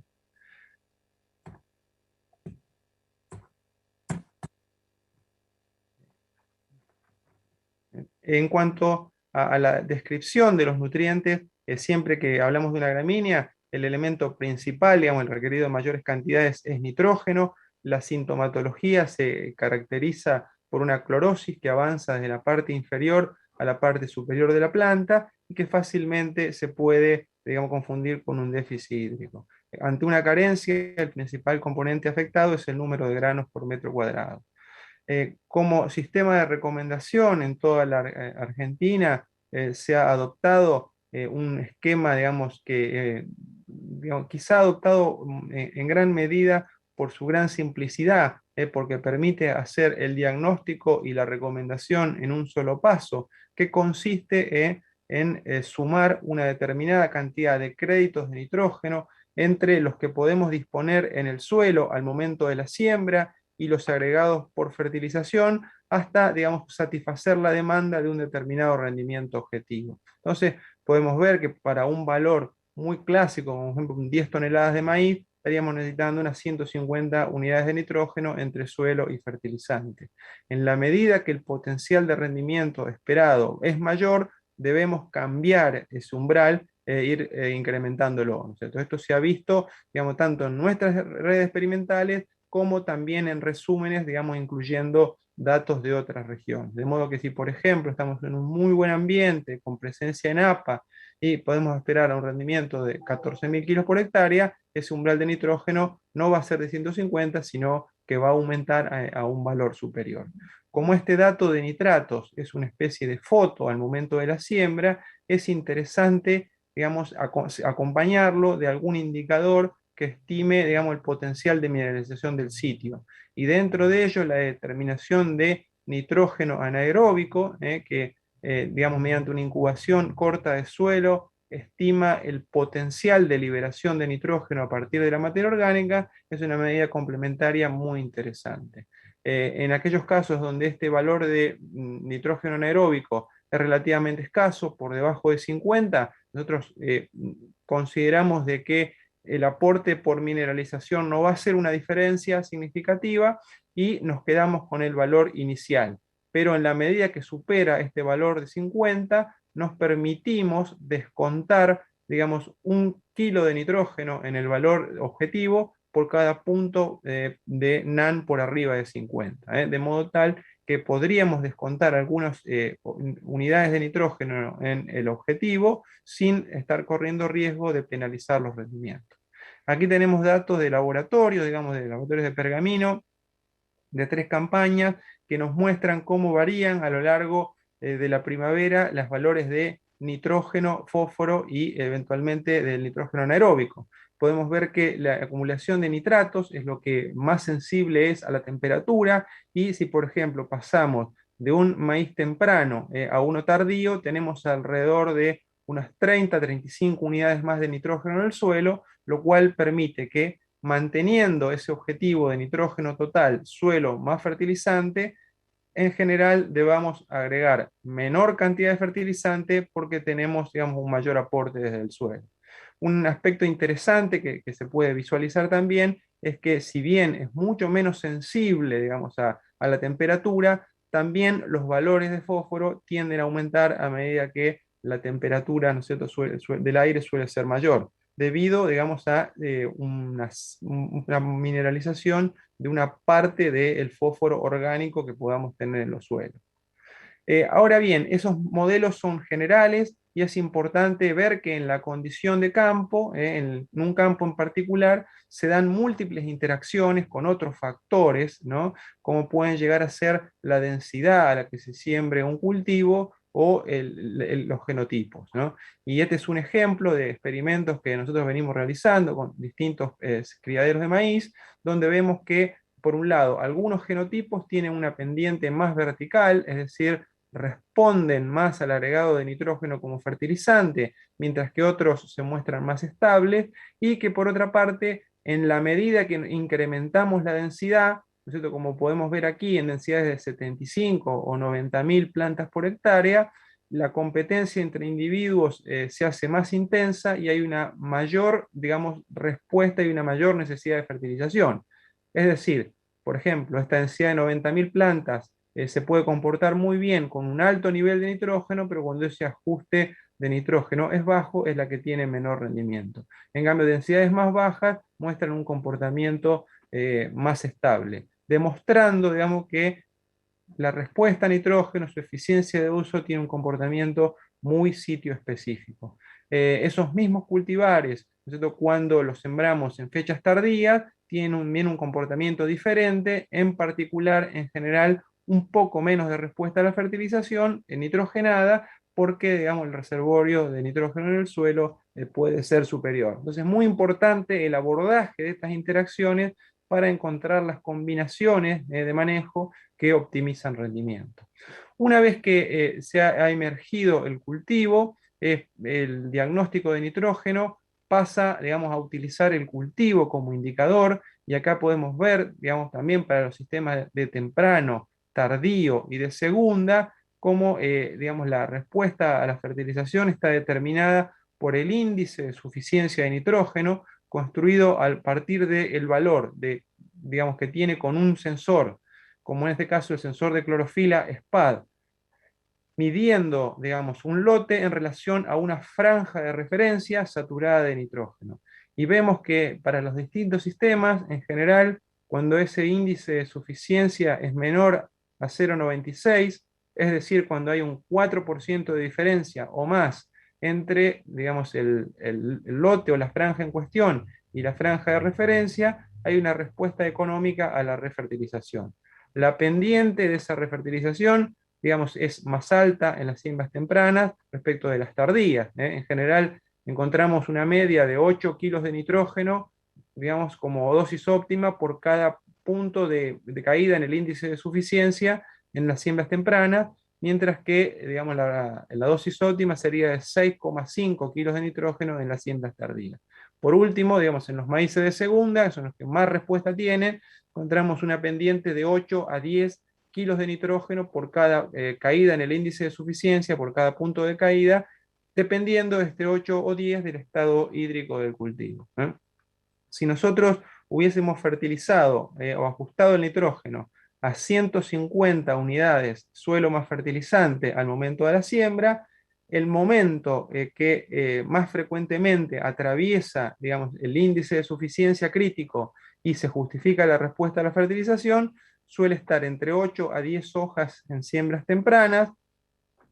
D: En cuanto a la descripción de los nutrientes, siempre que hablamos de una gramínea, el elemento principal, digamos, el requerido en mayores cantidades es nitrógeno. La sintomatología se caracteriza por una clorosis que avanza desde la parte inferior a la parte superior de la planta y que fácilmente se puede, digamos, confundir con un déficit hídrico. Ante una carencia, el principal componente afectado es el número de granos por metro cuadrado. Como sistema de recomendación en toda la Argentina se ha adoptado un esquema, digamos, que digamos, quizá adoptado en gran medida por su gran simplicidad, porque permite hacer el diagnóstico y la recomendación en un solo paso, que consiste en sumar una determinada cantidad de créditos de nitrógeno entre los que podemos disponer en el suelo al momento de la siembra y los agregados por fertilización hasta, digamos, satisfacer la demanda de un determinado rendimiento objetivo. Entonces, podemos ver que para un valor muy clásico, como por ejemplo 10 toneladas de maíz, estaríamos necesitando unas 150 unidades de nitrógeno entre suelo y fertilizante. En la medida que el potencial de rendimiento esperado es mayor, debemos cambiar ese umbral e ir incrementándolo, ¿no es cierto? Esto se ha visto, digamos, tanto en nuestras redes experimentales como también en resúmenes, digamos, incluyendo datos de otras regiones. De modo que si, por ejemplo, estamos en un muy buen ambiente, con presencia en APA, y podemos esperar a un rendimiento de 14.000 kilos por hectárea, ese umbral de nitrógeno no va a ser de 150, sino que va a aumentar a un valor superior. Como este dato de nitratos es una especie de foto al momento de la siembra, es interesante, digamos, acompañarlo de algún indicador que estime, digamos, el potencial de mineralización del sitio. Y dentro de ello, la determinación de nitrógeno anaeróbico, que, digamos, mediante una incubación corta de suelo, estima el potencial de liberación de nitrógeno a partir de la materia orgánica, es una medida complementaria muy interesante. En aquellos casos donde este valor de nitrógeno anaeróbico es relativamente escaso, por debajo de 50, nosotros consideramos de que el aporte por mineralización no va a ser una diferencia significativa y nos quedamos con el valor inicial. Pero en la medida que supera este valor de 50, nos permitimos descontar, digamos, 1 kilo de nitrógeno en el valor objetivo por cada punto de NaN por arriba de 50. De modo tal que podríamos descontar algunas unidades de nitrógeno en el objetivo sin estar corriendo riesgo de penalizar los rendimientos. Aquí tenemos datos de laboratorio, digamos, de laboratorios de Pergamino, de 3 campañas, que nos muestran cómo varían a lo largo de la primavera los valores de nitrógeno, fósforo y eventualmente del nitrógeno anaeróbico. Podemos ver que la acumulación de nitratos es lo que más sensible es a la temperatura, y si por ejemplo pasamos de un maíz temprano a uno tardío, tenemos alrededor de unas 30-35 unidades más de nitrógeno en el suelo, lo cual permite que, manteniendo ese objetivo de nitrógeno total, suelo más fertilizante, en general debamos agregar menor cantidad de fertilizante porque tenemos, digamos, un mayor aporte desde el suelo. Un aspecto interesante que se puede visualizar también es que, si bien es mucho menos sensible, digamos, a la temperatura, también los valores de fósforo tienden a aumentar a medida que la temperatura, ¿no es cierto?, del aire suele ser mayor, debido, digamos, a una mineralización de una parte del fósforo orgánico que podamos tener en los suelos. Ahora bien, esos modelos son generales y es importante ver que en la condición de campo, en un campo en particular, se dan múltiples interacciones con otros factores, ¿no?, como pueden llegar a ser la densidad a la que se siembre un cultivo o los genotipos, ¿no? Y este es un ejemplo de experimentos que nosotros venimos realizando con distintos criaderos de maíz, donde vemos que, por un lado, algunos genotipos tienen una pendiente más vertical, es decir, responden más al agregado de nitrógeno como fertilizante, mientras que otros se muestran más estables, y que por otra parte, en la medida que incrementamos la densidad, ¿no es cierto?, como podemos ver aquí en densidades de 75 o 90.000 plantas por hectárea, la competencia entre individuos se hace más intensa y hay una mayor, digamos, respuesta y una mayor necesidad de fertilización. Es decir, por ejemplo, esta densidad de 90.000 plantas se puede comportar muy bien con un alto nivel de nitrógeno, pero cuando ese ajuste de nitrógeno es bajo, es la que tiene menor rendimiento. En cambio, densidades más bajas muestran un comportamiento más estable, demostrando, digamos, que la respuesta a nitrógeno, su eficiencia de uso, tiene un comportamiento muy sitio específico. Esos mismos cultivares, ¿no es cierto?, cuando los sembramos en fechas tardías, tienen un comportamiento diferente, en particular, en general, un poco menos de respuesta a la fertilización nitrogenada, porque, digamos, el reservorio de nitrógeno en el suelo puede ser superior. Entonces, es muy importante el abordaje de estas interacciones para encontrar las combinaciones de manejo que optimizan rendimiento. Una vez que se ha emergido el cultivo, el diagnóstico de nitrógeno pasa, digamos, a utilizar el cultivo como indicador, y acá podemos ver, digamos, también para los sistemas de temprano, tardío y de segunda, cómo, digamos, la respuesta a la fertilización está determinada por el índice de suficiencia de nitrógeno, construido a partir del valor digamos, que tiene con un sensor, como en este caso el sensor de clorofila SPAD, midiendo, digamos, un lote en relación a una franja de referencia saturada de nitrógeno. Y vemos que para los distintos sistemas, en general, cuando ese índice de suficiencia es menor a 0,96, es decir, cuando hay un 4% de diferencia o más entre, digamos, el lote o la franja en cuestión y la franja de referencia, hay una respuesta económica a la refertilización. La pendiente de esa refertilización, digamos, es más alta en las siembras tempranas respecto de las tardías. En general, encontramos una media de 8 kilos de nitrógeno, digamos, como dosis óptima por cada punto de caída en el índice de suficiencia en las siembras tempranas, mientras que, digamos, la dosis óptima sería de 6,5 kilos de nitrógeno en las siembras tardías. Por último, digamos, en los maíces de segunda, que son los que más respuesta tienen, encontramos una pendiente de 8 a 10 kilos de nitrógeno por cada caída en el índice de suficiencia, por cada punto de caída, dependiendo de este 8 o 10 del estado hídrico del cultivo. Si nosotros hubiésemos fertilizado o ajustado el nitrógeno a 150 unidades suelo más fertilizante al momento de la siembra, el momento que más frecuentemente atraviesa, digamos, el índice de suficiencia crítico y se justifica la respuesta a la fertilización, suele estar entre 8 a 10 hojas en siembras tempranas,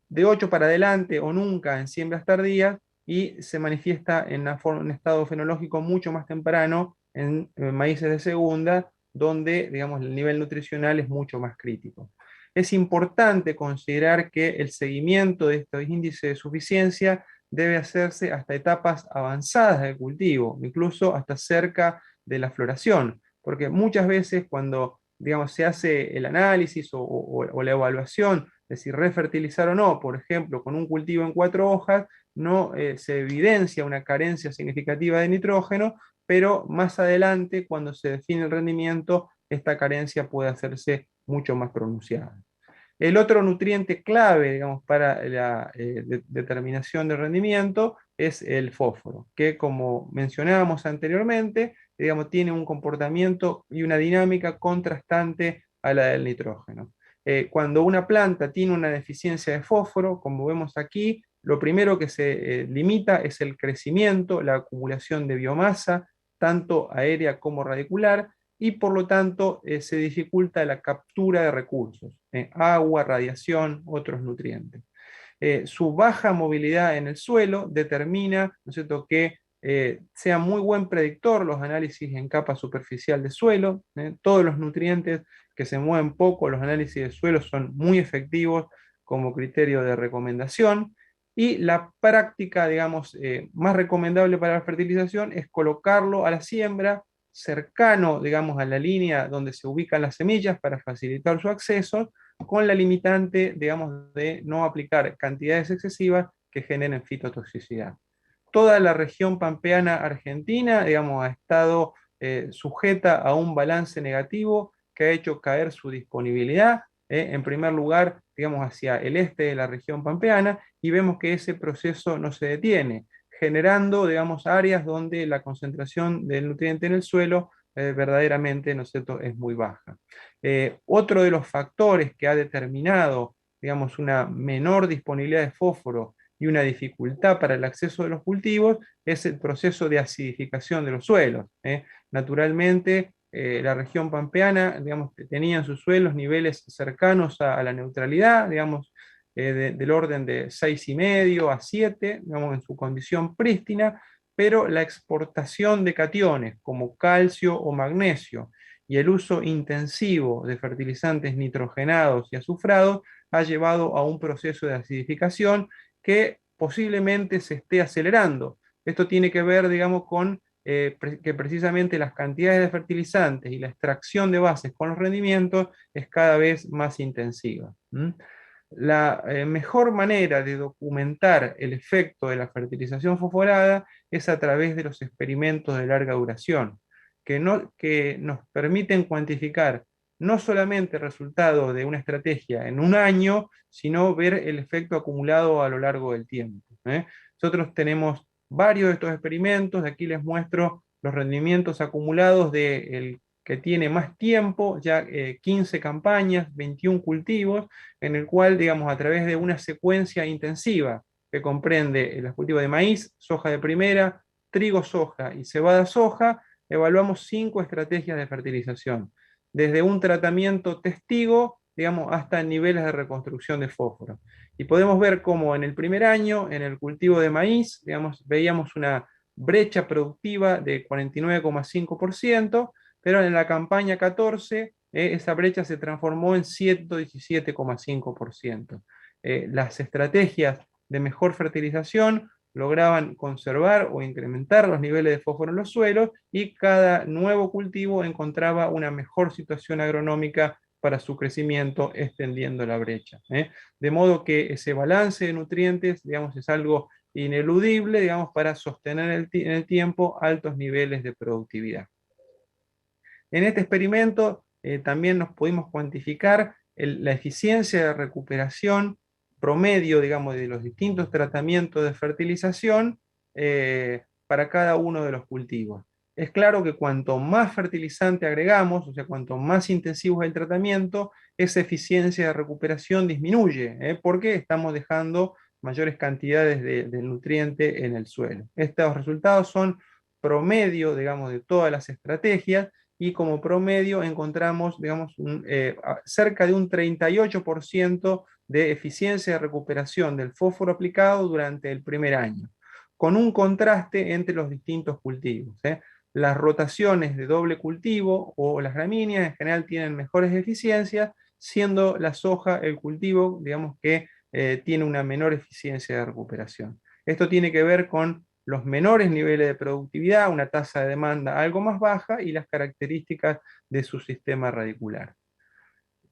D: de 8 para adelante o nunca en siembras tardías, y se manifiesta en un estado fenológico mucho más temprano en maíces de segunda, donde, digamos, el nivel nutricional es mucho más crítico. Es importante considerar que el seguimiento de estos índices de suficiencia debe hacerse hasta etapas avanzadas del cultivo, incluso hasta cerca de la floración, porque muchas veces cuando, digamos, se hace el análisis o la evaluación de si refertilizar o no, por ejemplo, con un cultivo en 4 hojas, no se evidencia una carencia significativa de nitrógeno, pero más adelante, cuando se define el rendimiento, esta carencia puede hacerse mucho más pronunciada. El otro nutriente clave, digamos, para la determinación de rendimiento es el fósforo, que, como mencionábamos anteriormente, digamos, tiene un comportamiento y una dinámica contrastante a la del nitrógeno. Cuando una planta tiene una deficiencia de fósforo, como vemos aquí, lo primero que se limita es el crecimiento, la acumulación de biomasa, tanto aérea como radicular, y por lo tanto se dificulta la captura de recursos, agua, radiación, otros nutrientes. Su baja movilidad en el suelo determina, ¿no es cierto?, que sea muy buen predictor los análisis en capa superficial de suelo. Todos los nutrientes que se mueven poco, los análisis de suelo son muy efectivos como criterio de recomendación. Y la práctica, digamos, más recomendable para la fertilización es colocarlo a la siembra cercano, digamos, a la línea donde se ubican las semillas para facilitar su acceso, con la limitante, digamos, de no aplicar cantidades excesivas que generen fitotoxicidad. Toda la región pampeana argentina, digamos, ha estado sujeta a un balance negativo que ha hecho caer su disponibilidad en primer lugar, digamos, hacia el este de la región pampeana, y vemos que ese proceso no se detiene, generando, digamos, áreas donde la concentración del nutriente en el suelo verdaderamente, ¿no es cierto?, es muy baja. Otro de los factores que ha determinado, digamos, una menor disponibilidad de fósforo y una dificultad para el acceso de los cultivos es el proceso de acidificación de los suelos. Naturalmente, la región pampeana, digamos, tenía en sus suelos niveles cercanos a la neutralidad, digamos, del orden de 6,5 a 7, digamos, en su condición prístina, pero la exportación de cationes como calcio o magnesio y el uso intensivo de fertilizantes nitrogenados y azufrados ha llevado a un proceso de acidificación que posiblemente se esté acelerando. Esto tiene que ver, digamos, con que precisamente las cantidades de fertilizantes y la extracción de bases con los rendimientos es cada vez más intensiva. La mejor manera de documentar el efecto de la fertilización fosforada es a través de los experimentos de larga duración, que nos permiten cuantificar no solamente el resultado de una estrategia en un año, sino ver el efecto acumulado a lo largo del tiempo. Nosotros tenemos varios de estos experimentos, aquí les muestro los rendimientos acumulados del que tiene más tiempo, ya 15 campañas, 21 cultivos, en el cual, digamos, a través de una secuencia intensiva que comprende el cultivo de maíz, soja de primera, trigo soja y cebada soja, evaluamos 5 estrategias de fertilización, desde un tratamiento testigo, digamos, hasta niveles de reconstrucción de fósforo. Y podemos ver cómo en el primer año, en el cultivo de maíz, digamos, veíamos una brecha productiva de 49,5%, pero en la campaña 14 esa brecha se transformó en 117,5%. Las estrategias de mejor fertilización lograban conservar o incrementar los niveles de fósforo en los suelos y cada nuevo cultivo encontraba una mejor situación agronómica para su crecimiento, extendiendo la brecha. De modo que ese balance de nutrientes, digamos, es algo ineludible, digamos, para sostener en el tiempo altos niveles de productividad. En este experimento también nos pudimos cuantificar la eficiencia de recuperación promedio, digamos, de los distintos tratamientos de fertilización para cada uno de los cultivos. Es claro que cuanto más fertilizante agregamos, o sea, cuanto más intensivo es el tratamiento, esa eficiencia de recuperación disminuye, porque estamos dejando mayores cantidades de nutriente en el suelo. Estos resultados son promedio, digamos, de todas las estrategias, y como promedio encontramos, digamos, cerca de un 38% de eficiencia de recuperación del fósforo aplicado durante el primer año, con un contraste entre los distintos cultivos. Las rotaciones de doble cultivo o las gramíneas en general tienen mejores eficiencias, siendo la soja el cultivo, digamos, que tiene una menor eficiencia de recuperación. Esto tiene que ver con los menores niveles de productividad, una tasa de demanda algo más baja y las características de su sistema radicular.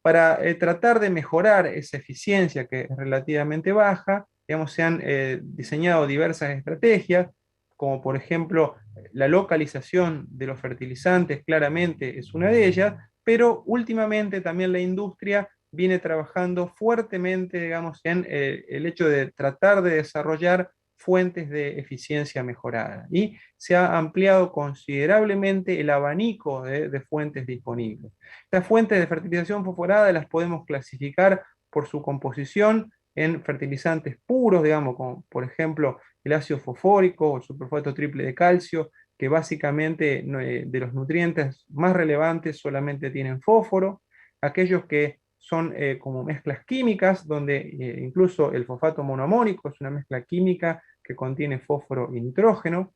D: Para tratar de mejorar esa eficiencia que es relativamente baja, digamos, se han diseñado diversas estrategias, como por ejemplo la localización de los fertilizantes claramente es una de ellas, pero últimamente también la industria viene trabajando fuertemente, digamos, en el hecho de tratar de desarrollar fuentes de eficiencia mejorada. Y se ha ampliado considerablemente el abanico de fuentes disponibles. Estas fuentes de fertilización fosforada las podemos clasificar por su composición en fertilizantes puros, digamos, como por ejemplo el ácido fosfórico o el superfosfato triple de calcio, que básicamente de los nutrientes más relevantes solamente tienen fósforo. Aquellos que son como mezclas químicas, donde incluso el fosfato monoamónico es una mezcla química que contiene fósforo y nitrógeno.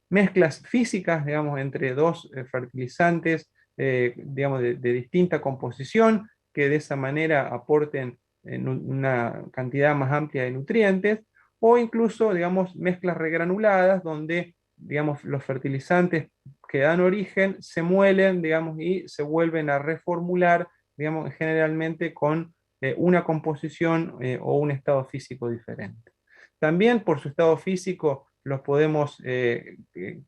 D: Mezclas físicas, digamos, entre dos fertilizantes, digamos, de distinta composición, que de esa manera aporten una cantidad más amplia de nutrientes, o incluso, digamos, mezclas regranuladas, donde, digamos, los fertilizantes que dan origen se muelen, digamos, y se vuelven a reformular, digamos, generalmente con una composición o un estado físico diferente. También por su estado físico los podemos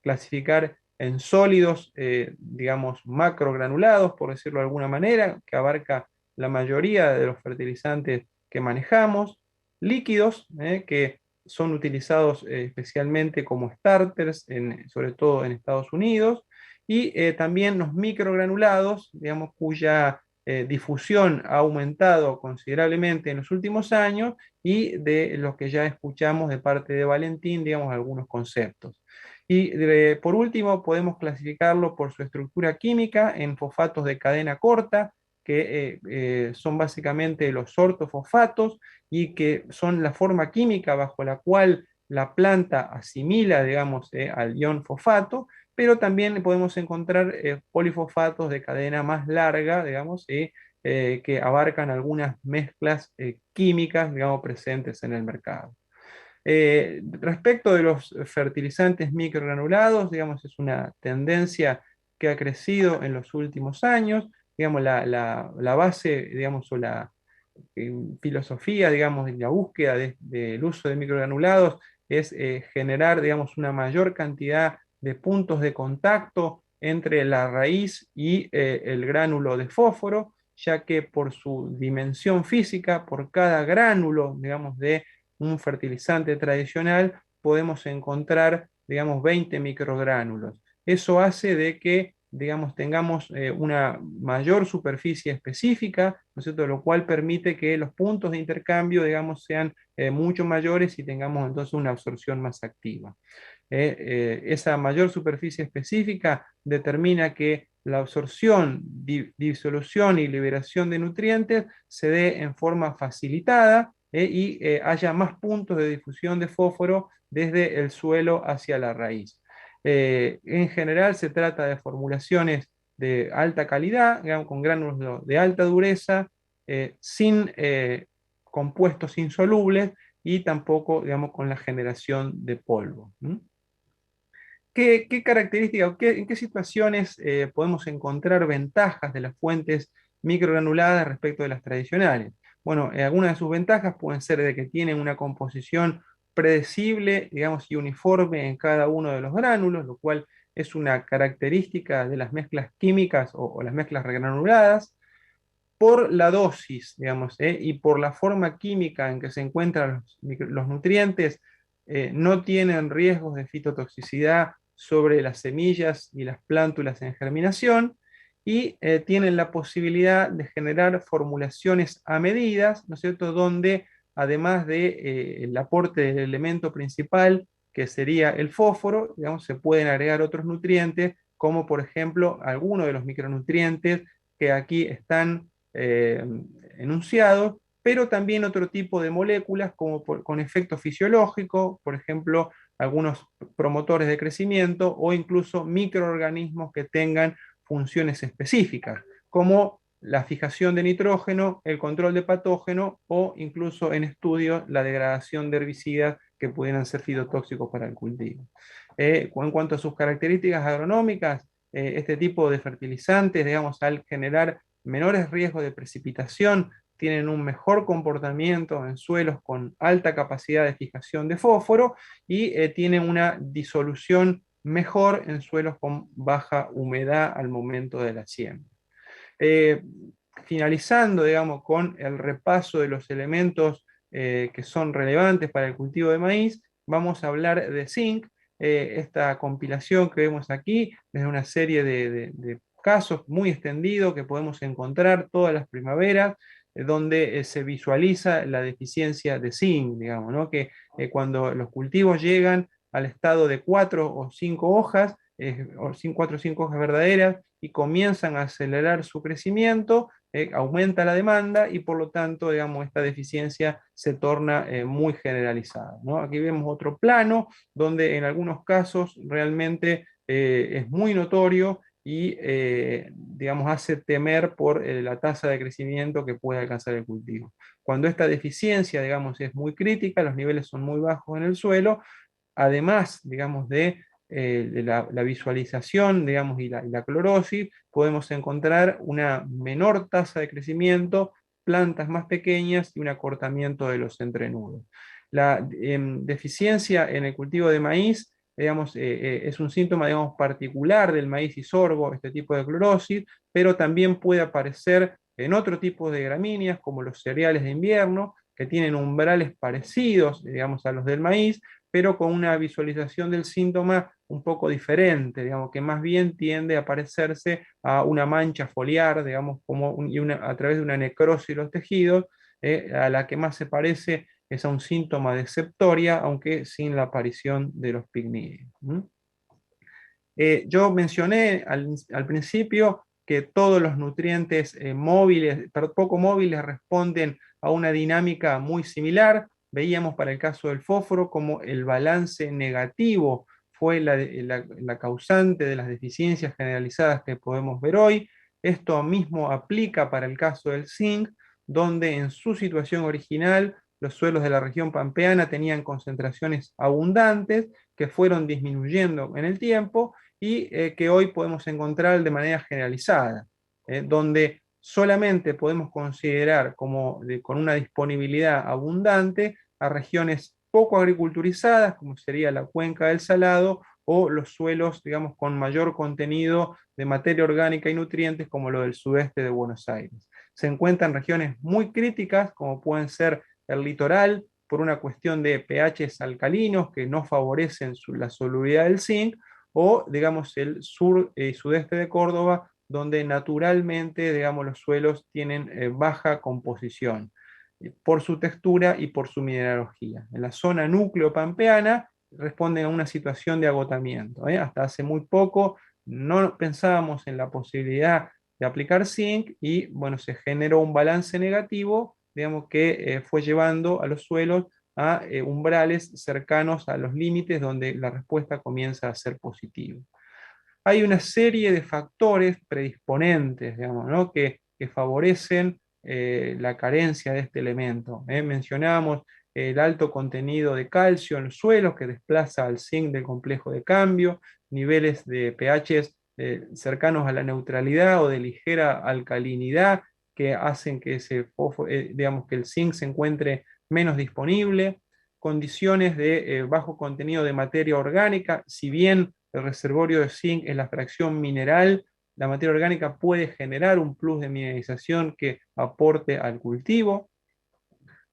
D: clasificar en sólidos, digamos, macrogranulados, por decirlo de alguna manera, que abarca la mayoría de los fertilizantes que manejamos, líquidos, que son utilizados especialmente como starters, sobre todo en Estados Unidos, y también los microgranulados, digamos, cuya difusión ha aumentado considerablemente en los últimos años, y de los que ya escuchamos de parte de Valentín, digamos, algunos conceptos. Y por último, podemos clasificarlo por su estructura química en fosfatos de cadena corta, que son básicamente los ortofosfatos, y que son la forma química bajo la cual la planta asimila, digamos, al ion fosfato, pero también podemos encontrar polifosfatos de cadena más larga, digamos, que abarcan algunas mezclas químicas, digamos, presentes en el mercado. Respecto de los fertilizantes microgranulados, digamos, es una tendencia que ha crecido en los últimos años. Digamos, la base, digamos, o la filosofía, digamos, de la búsqueda del uso de microgranulados es generar, digamos, una mayor cantidad de puntos de contacto entre la raíz y el gránulo de fósforo, ya que por su dimensión física, por cada gránulo, digamos, de un fertilizante tradicional, podemos encontrar, digamos, 20 microgránulos. Eso hace de que, digamos, tengamos una mayor superficie específica, ¿no es cierto?, lo cual permite que los puntos de intercambio, digamos, sean mucho mayores y tengamos entonces una absorción más activa. Esa mayor superficie específica determina que la absorción, disolución y liberación de nutrientes se dé en forma facilitada, y haya más puntos de difusión de fósforo desde el suelo hacia la raíz. En general se trata de formulaciones de alta calidad, digamos, con gránulos de alta dureza, sin compuestos insolubles, y tampoco, digamos, con la generación de polvo. ¿Qué características, en qué situaciones podemos encontrar ventajas de las fuentes microgranuladas respecto de las tradicionales? Bueno, algunas de sus ventajas pueden ser de que tienen una composición predecible, digamos, y uniforme en cada uno de los gránulos, lo cual es una característica de las mezclas químicas o las mezclas regranuladas. Por la dosis, digamos, y por la forma química en que se encuentran los nutrientes, no tienen riesgos de fitotoxicidad sobre las semillas y las plántulas en germinación, y tienen la posibilidad de generar formulaciones a medidas, ¿no es cierto?, donde además del aporte del elemento principal, que sería el fósforo, digamos, se pueden agregar otros nutrientes, como por ejemplo algunos de los micronutrientes que aquí están enunciados, pero también otro tipo de moléculas como con efecto fisiológico, por ejemplo, algunos promotores de crecimiento, o incluso microorganismos que tengan funciones específicas, como la fijación de nitrógeno, el control de patógeno, o incluso en estudio la degradación de herbicidas que pudieran ser fitotóxicos para el cultivo. En cuanto a sus características agronómicas, este tipo de fertilizantes, digamos, al generar menores riesgos de precipitación, tienen un mejor comportamiento en suelos con alta capacidad de fijación de fósforo, y tienen una disolución mejor en suelos con baja humedad al momento de la siembra. Finalizando, digamos, con el repaso de los elementos que son relevantes para el cultivo de maíz, vamos a hablar de zinc. Esta compilación que vemos aquí es una serie de casos muy extendidos que podemos encontrar todas las primaveras, donde se visualiza la deficiencia de zinc, digamos, ¿no? Que cuando los cultivos llegan al estado de 4 o 5 hojas, o 4 o 5 hojas verdaderas, y comienzan a acelerar su crecimiento, aumenta la demanda, y por lo tanto, digamos, esta deficiencia se torna muy generalizada, ¿no? Aquí vemos otro plano donde en algunos casos realmente es muy notorio, y digamos, hace temer por la tasa de crecimiento que puede alcanzar el cultivo. Cuando esta deficiencia, digamos, es muy crítica, los niveles son muy bajos en el suelo, además, digamos, de la visualización, digamos, y la clorosis, podemos encontrar una menor tasa de crecimiento, plantas más pequeñas y un acortamiento de los entrenudos. La deficiencia en el cultivo de maíz, digamos, es un síntoma, digamos, particular del maíz y sorgo, este tipo de clorosis, pero también puede aparecer en otro tipo de gramíneas, como los cereales de invierno, que tienen umbrales parecidos, digamos, a los del maíz, pero con una visualización del síntoma un poco diferente, digamos, que más bien tiende a parecerse a una mancha foliar, digamos, a través de una necrosis de los tejidos, a la que más se parece es a un síntoma de septoria, aunque sin la aparición de los pigmídeos. Yo mencioné al principio que todos los nutrientes móviles, pero poco móviles, responden a una dinámica muy similar. Veíamos para el caso del fósforo como el balance negativo fue la causante de las deficiencias generalizadas que podemos ver hoy. Esto mismo aplica para el caso del zinc, donde en su situación original los suelos de la región pampeana tenían concentraciones abundantes que fueron disminuyendo en el tiempo y que hoy podemos encontrar de manera generalizada, donde solamente podemos considerar con una disponibilidad abundante a regiones poco agriculturizadas, como sería la cuenca del Salado, o los suelos, digamos, con mayor contenido de materia orgánica y nutrientes, como lo del sudeste de Buenos Aires. Se encuentran regiones muy críticas, como pueden ser el litoral, por una cuestión de pHs alcalinos que no favorecen la solubilidad del zinc, o digamos el sur y sudeste de Córdoba, donde naturalmente, digamos, los suelos tienen baja composición por su textura y por su mineralogía. En la zona núcleo pampeana responden a una situación de agotamiento. Hasta hace muy poco no pensábamos en la posibilidad de aplicar zinc y bueno, se generó un balance negativo, digamos, que fue llevando a los suelos a umbrales cercanos a los límites donde la respuesta comienza a ser positiva. Hay una serie de factores predisponentes, digamos, ¿no? que favorecen la carencia de este elemento. Mencionamos el alto contenido de calcio en los suelos que desplaza al zinc del complejo de cambio, niveles de pHs cercanos a la neutralidad o de ligera alcalinidad que hacen que, digamos, que el zinc se encuentre menos disponible, condiciones de bajo contenido de materia orgánica. Si bien el reservorio de zinc es la fracción mineral, la materia orgánica puede generar un plus de mineralización que aporte al cultivo.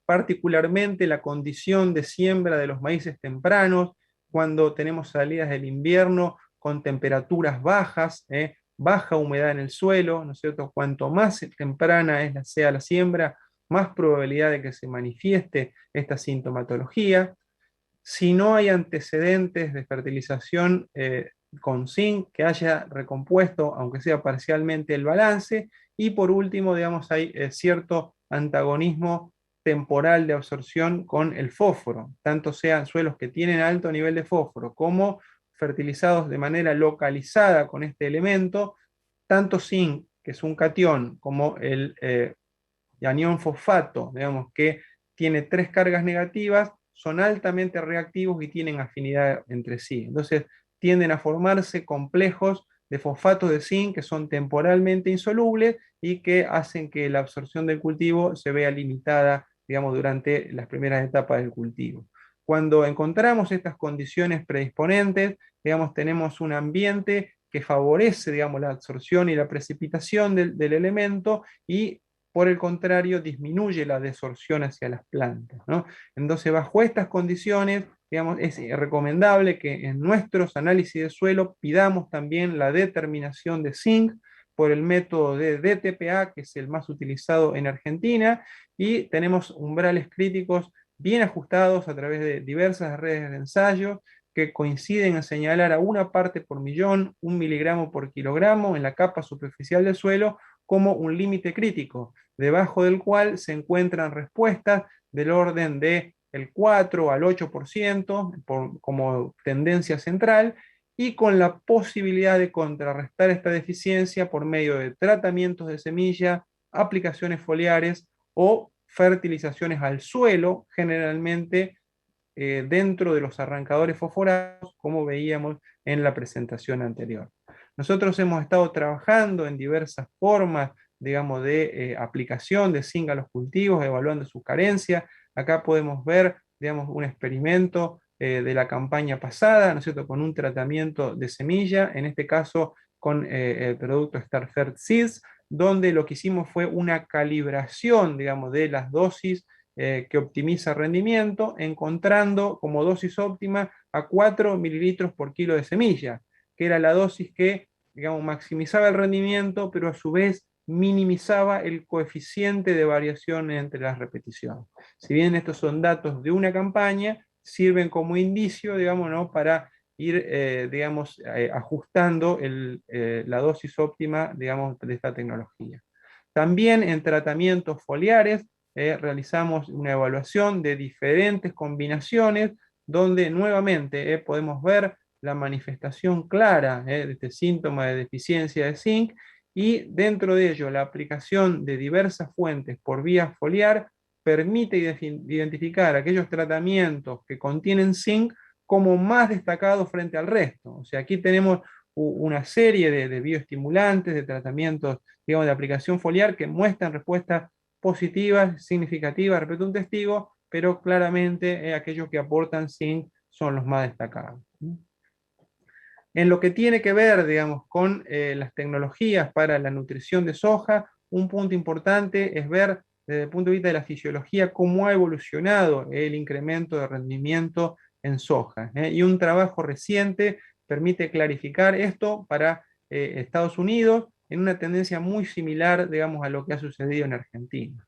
D: Particularmente la condición de siembra de los maíces tempranos, cuando tenemos salidas del invierno con temperaturas bajas, baja humedad en el suelo, ¿no es cierto? Cuanto más temprana sea la siembra, más probabilidad de que se manifieste esta sintomatología. Si no hay antecedentes de fertilización con zinc que haya recompuesto, aunque sea parcialmente, el balance. Y por último, digamos, hay cierto antagonismo temporal de absorción con el fósforo, tanto sean suelos que tienen alto nivel de fósforo como fertilizados de manera localizada con este elemento, tanto zinc, que es un catión, como el anión fosfato, digamos, que tiene 3 cargas negativas, son altamente reactivos y tienen afinidad entre sí. Entonces tienden a formarse complejos de fosfatos de zinc que son temporalmente insolubles y que hacen que la absorción del cultivo se vea limitada, digamos, durante las primeras etapas del cultivo. Cuando encontramos estas condiciones predisponentes, digamos, tenemos un ambiente que favorece, digamos, la absorción y la precipitación del elemento y por el contrario, disminuye la desorción hacia las plantas, ¿no? Entonces, bajo estas condiciones, digamos, es recomendable que en nuestros análisis de suelo pidamos también la determinación de zinc por el método de DTPA, que es el más utilizado en Argentina, y tenemos umbrales críticos bien ajustados a través de diversas redes de ensayo que coinciden en señalar a 1 parte por millón, 1 miligramo por kilogramo en la capa superficial del suelo como un límite crítico, debajo del cual se encuentran respuestas del orden del 4 al 8% como tendencia central, y con la posibilidad de contrarrestar esta deficiencia por medio de tratamientos de semilla, aplicaciones foliares o fertilizaciones al suelo, generalmente dentro de los arrancadores fosforados, como veíamos en la presentación anterior. Nosotros hemos estado trabajando en diversas formas, digamos, de aplicación de zinc a los cultivos, evaluando su carencia. Acá podemos ver, digamos, un experimento de la campaña pasada, ¿no es cierto?, con un tratamiento de semilla, en este caso con el producto StarFert Seeds, donde lo que hicimos fue una calibración, digamos, de las dosis que optimiza rendimiento, encontrando como dosis óptima a 4 mililitros por kilo de semilla, que era la dosis que, digamos, maximizaba el rendimiento, pero a su vez minimizaba el coeficiente de variación entre las repeticiones. Si bien estos son datos de una campaña, sirven como indicio, digamos, ¿no?, para ir, digamos, ajustando la dosis óptima, digamos, de esta tecnología. También en tratamientos foliares realizamos una evaluación de diferentes combinaciones donde nuevamente podemos ver la manifestación clara de este síntoma de deficiencia de zinc, y dentro de ello la aplicación de diversas fuentes por vía foliar permite identificar aquellos tratamientos que contienen zinc como más destacados frente al resto. O sea, aquí tenemos una serie de bioestimulantes, de tratamientos, digamos, de aplicación foliar que muestran respuestas positivas, significativas, repito, un testigo, pero claramente aquellos que aportan zinc son los más destacados. En lo que tiene que ver, digamos, con las tecnologías para la nutrición de soja, un punto importante es ver desde el punto de vista de la fisiología cómo ha evolucionado el incremento de rendimiento en soja. Y un trabajo reciente permite clarificar esto para Estados Unidos en una tendencia muy similar, digamos, a lo que ha sucedido en Argentina.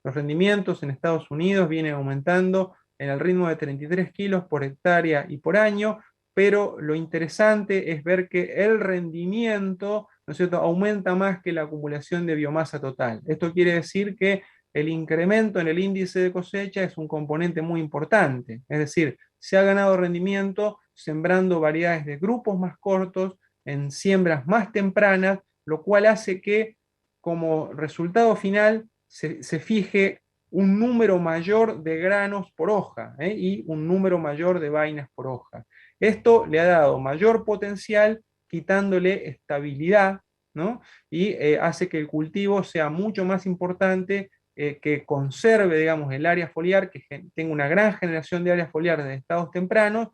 D: Los rendimientos en Estados Unidos vienen aumentando en el ritmo de 33 kilos por hectárea y por año, pero lo interesante es ver que el rendimiento, ¿no es cierto?, aumenta más que la acumulación de biomasa total. Esto quiere decir que el incremento en el índice de cosecha es un componente muy importante, es decir, se ha ganado rendimiento sembrando variedades de grupos más cortos, en siembras más tempranas, lo cual hace que como resultado final se fije un número mayor de granos por hoja y un número mayor de vainas por hoja. Esto le ha dado mayor potencial, quitándole estabilidad, ¿no? Y hace que el cultivo sea mucho más importante, que conserve, digamos, el área foliar, que tenga una gran generación de área foliar de estados tempranos,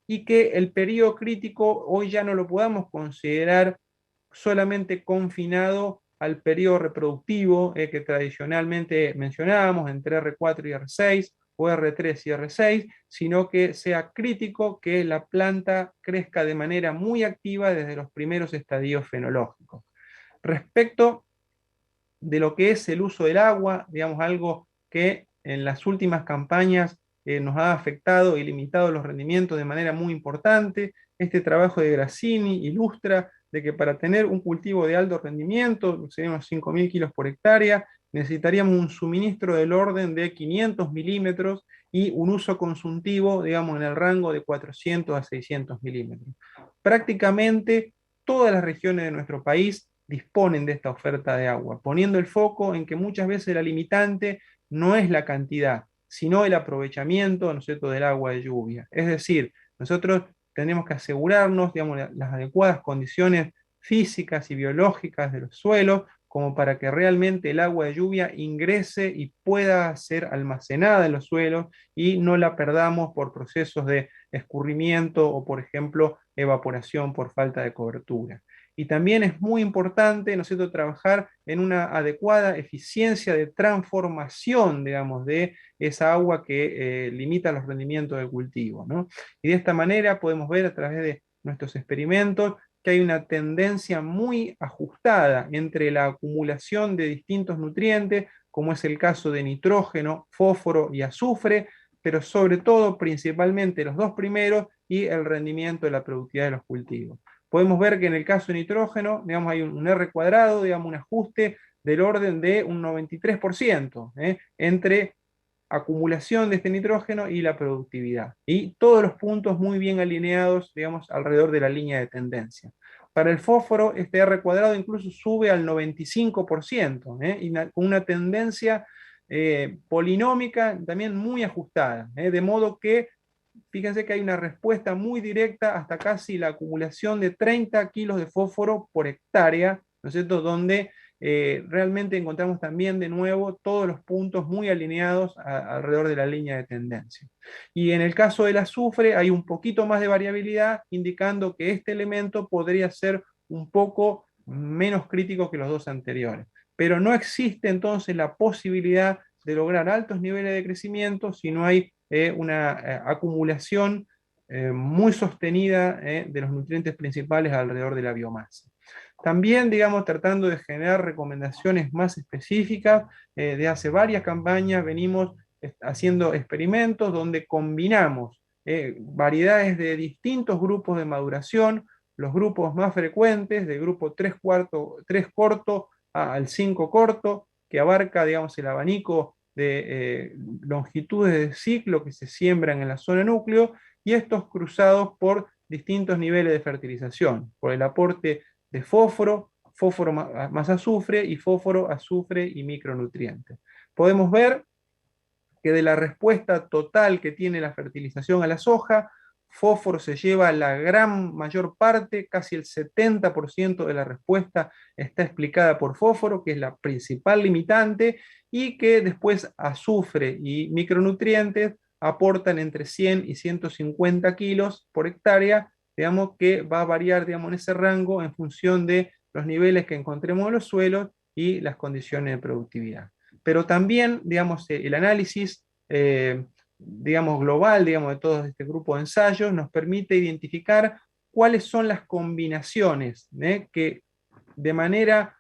D: y que el periodo crítico hoy ya no lo podamos considerar solamente confinado al periodo reproductivo que tradicionalmente mencionábamos, entre R4 y R6, o R3 y R6, sino que sea crítico que la planta crezca de manera muy activa desde los primeros estadios fenológicos. Respecto de lo que es el uso del agua, digamos, algo que en las últimas campañas nos ha afectado y limitado los rendimientos de manera muy importante. Este trabajo de Grassini ilustra de que para tener un cultivo de alto rendimiento, serían unos 5.000 kilos por hectárea, necesitaríamos un suministro del orden de 500 milímetros y un uso consultivo, digamos, en el rango de 400 a 600 milímetros. Prácticamente todas las regiones de nuestro país disponen de esta oferta de agua, poniendo el foco en que muchas veces la limitante no es la cantidad, sino el aprovechamiento, ¿no es cierto?, del agua de lluvia. Es decir, nosotros tenemos que asegurarnos, digamos, las adecuadas condiciones físicas y biológicas de los suelos, como para que realmente el agua de lluvia ingrese y pueda ser almacenada en los suelos y no la perdamos por procesos de escurrimiento o, por ejemplo, evaporación por falta de cobertura. Y también es muy importante, ¿no es cierto?, trabajar en una adecuada eficiencia de transformación, digamos, de esa agua que limita los rendimientos del cultivo, ¿no? Y de esta manera podemos ver a través de nuestros experimentos que hay una tendencia muy ajustada entre la acumulación de distintos nutrientes, como es el caso de nitrógeno, fósforo y azufre, pero sobre todo, principalmente los dos primeros, y el rendimiento de la productividad de los cultivos. Podemos ver que en el caso de nitrógeno, digamos, hay un R cuadrado, digamos, un ajuste del orden de un 93% entre acumulación de este nitrógeno y la productividad. Y todos los puntos muy bien alineados, digamos, alrededor de la línea de tendencia. Para el fósforo, este R cuadrado incluso sube al 95%, y con una tendencia polinómica también muy ajustada, de modo que fíjense que hay una respuesta muy directa hasta casi la acumulación de 30 kilos de fósforo por hectárea, ¿no es cierto?, donde realmente encontramos también de nuevo todos los puntos muy alineados alrededor de la línea de tendencia. Y en el caso del azufre hay un poquito más de variabilidad, indicando que este elemento podría ser un poco menos crítico que los dos anteriores. Pero no existe entonces la posibilidad de lograr altos niveles de crecimiento si no hay una acumulación muy sostenida de los nutrientes principales alrededor de la biomasa. También, digamos, tratando de generar recomendaciones más específicas, de hace varias campañas venimos haciendo experimentos donde combinamos variedades de distintos grupos de maduración, los grupos más frecuentes, de grupo 3 corto al 5 corto, que abarca, digamos, el abanico de longitudes de ciclo que se siembran en la zona núcleo, y estos cruzados por distintos niveles de fertilización, por el aporte de fósforo, fósforo más azufre, y fósforo, azufre y micronutrientes. Podemos ver que de la respuesta total que tiene la fertilización a la soja, fósforo se lleva la gran mayor parte, casi el 70% de la respuesta está explicada por fósforo, que es la principal limitante, y que después azufre y micronutrientes aportan entre 100 y 150 kilos por hectárea, digamos que va a variar, digamos, en ese rango en función de los niveles que encontremos en los suelos y las condiciones de productividad. Pero también, digamos, el análisis, digamos, global, digamos, de todo este grupo de ensayos nos permite identificar cuáles son las combinaciones que de manera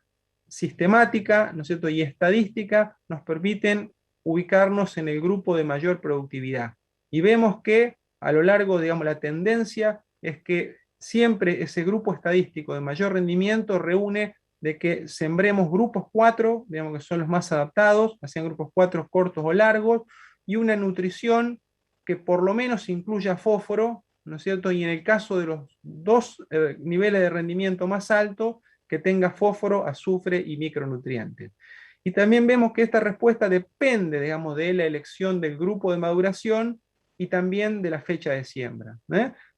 D: sistemática, ¿no es cierto?, y estadística nos permiten ubicarnos en el grupo de mayor productividad. Y vemos que a lo largo, digamos, la tendencia es que siempre ese grupo estadístico de mayor rendimiento reúne de que sembremos grupos 4, digamos que son los más adaptados, sean grupos 4 cortos o largos, y una nutrición que por lo menos incluya fósforo, ¿no es cierto? Y en el caso de los dos niveles de rendimiento más altos, que tenga fósforo, azufre y micronutrientes. Y también vemos que esta respuesta depende, digamos, de la elección del grupo de maduración y también de la fecha de siembra.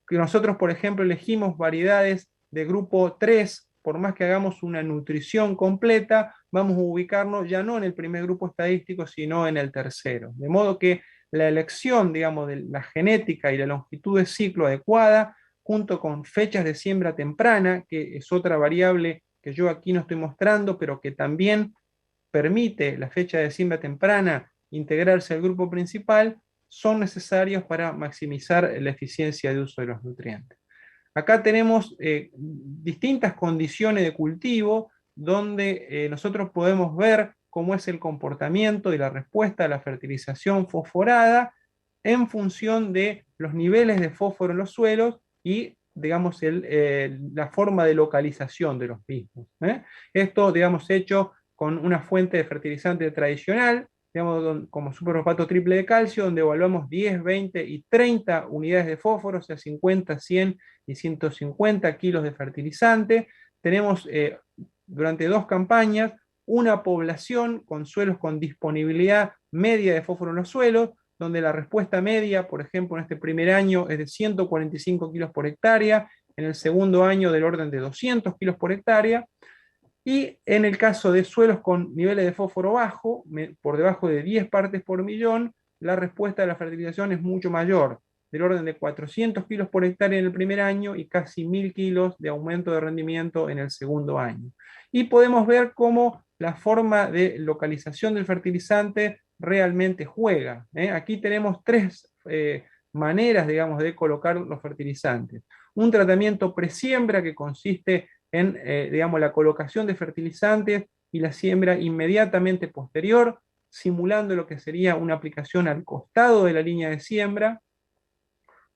D: Que nosotros, por ejemplo, elegimos variedades de grupo 3, por más que hagamos una nutrición completa, vamos a ubicarnos ya no en el primer grupo estadístico, sino en el tercero. De modo que la elección, digamos, de la genética y la longitud de ciclo adecuada, junto con fechas de siembra temprana, que es otra variable que yo aquí no estoy mostrando, pero que también permite la fecha de siembra temprana integrarse al grupo principal, son necesarios para maximizar la eficiencia de uso de los nutrientes. Acá tenemos distintas condiciones de cultivo donde nosotros podemos ver cómo es el comportamiento y la respuesta a la fertilización fosforada en función de los niveles de fósforo en los suelos y, digamos, la forma de localización de los mismos. Esto, digamos, hecho con una fuente de fertilizante tradicional, digamos, como superfosfato triple de calcio, donde evaluamos 10, 20 y 30 unidades de fósforo, o sea, 50, 100 y 150 kilos de fertilizante. Tenemos durante 2 campañas una población con suelos con disponibilidad media de fósforo en los suelos, donde la respuesta media, por ejemplo, en este primer año es de 145 kilos por hectárea, en el segundo año del orden de 200 kilos por hectárea, y en el caso de suelos con niveles de fósforo bajo, por debajo de 10 partes por millón, la respuesta de la fertilización es mucho mayor, del orden de 400 kilos por hectárea en el primer año y casi 1000 kilos de aumento de rendimiento en el segundo año. Y podemos ver cómo la forma de localización del fertilizante realmente juega. Aquí tenemos 3 maneras, digamos, de colocar los fertilizantes. Un tratamiento presiembra que consiste en, digamos, la colocación de fertilizantes y la siembra inmediatamente posterior, simulando lo que sería una aplicación al costado de la línea de siembra,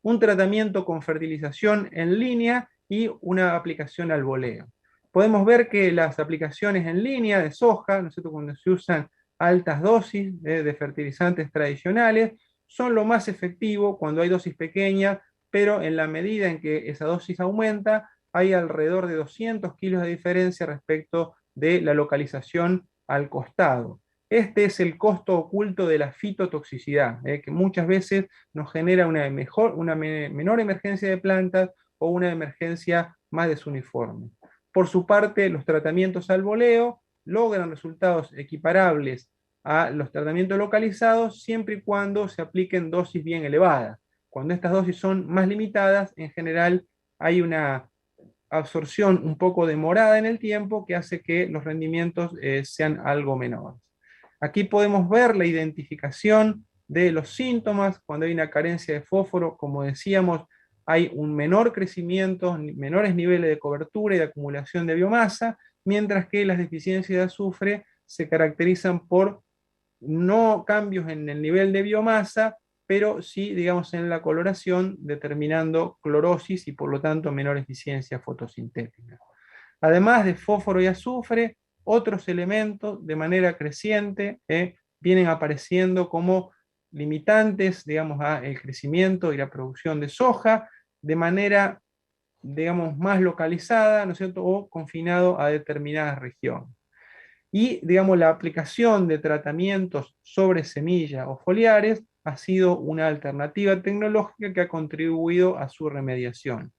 D: un tratamiento con fertilización en línea y una aplicación al voleo. Podemos ver que las aplicaciones en línea de soja, ¿no es cierto?, cuando se usan altas dosis de fertilizantes tradicionales, son lo más efectivo cuando hay dosis pequeñas, pero en la medida en que esa dosis aumenta, hay alrededor de 200 kilos de diferencia respecto de la localización al costado. Este es el costo oculto de la fitotoxicidad, que muchas veces nos genera una menor emergencia de plantas o una emergencia más desuniforme. Por su parte, los tratamientos al voleo logran resultados equiparables a los tratamientos localizados siempre y cuando se apliquen dosis bien elevadas. Cuando estas dosis son más limitadas, en general hay una absorción un poco demorada en el tiempo que hace que los rendimientos sean algo menores. Aquí podemos ver la identificación de los síntomas cuando hay una carencia de fósforo. Como decíamos, hay un menor crecimiento, menores niveles de cobertura y de acumulación de biomasa, mientras que las deficiencias de azufre se caracterizan por no cambios en el nivel de biomasa, pero sí, digamos, en la coloración, determinando clorosis y por lo tanto menor eficiencia fotosintética. Además de fósforo y azufre, otros elementos de manera creciente vienen apareciendo como limitantes, digamos, al crecimiento y la producción de soja, de manera, digamos, más localizada, ¿no es cierto?, o confinado a determinadas regiones. Y, digamos, la aplicación de tratamientos sobre semilla o foliares ha sido una alternativa tecnológica que ha contribuido a su remediación.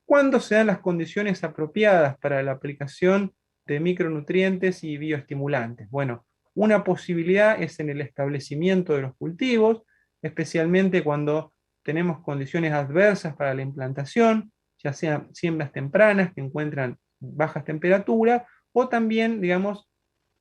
D: ¿Cuándo se dan las condiciones apropiadas para la aplicación de micronutrientes y bioestimulantes? Bueno, una posibilidad es en el establecimiento de los cultivos, especialmente cuando tenemos condiciones adversas para la implantación, ya sean siembras tempranas que encuentran bajas temperaturas, o también, digamos,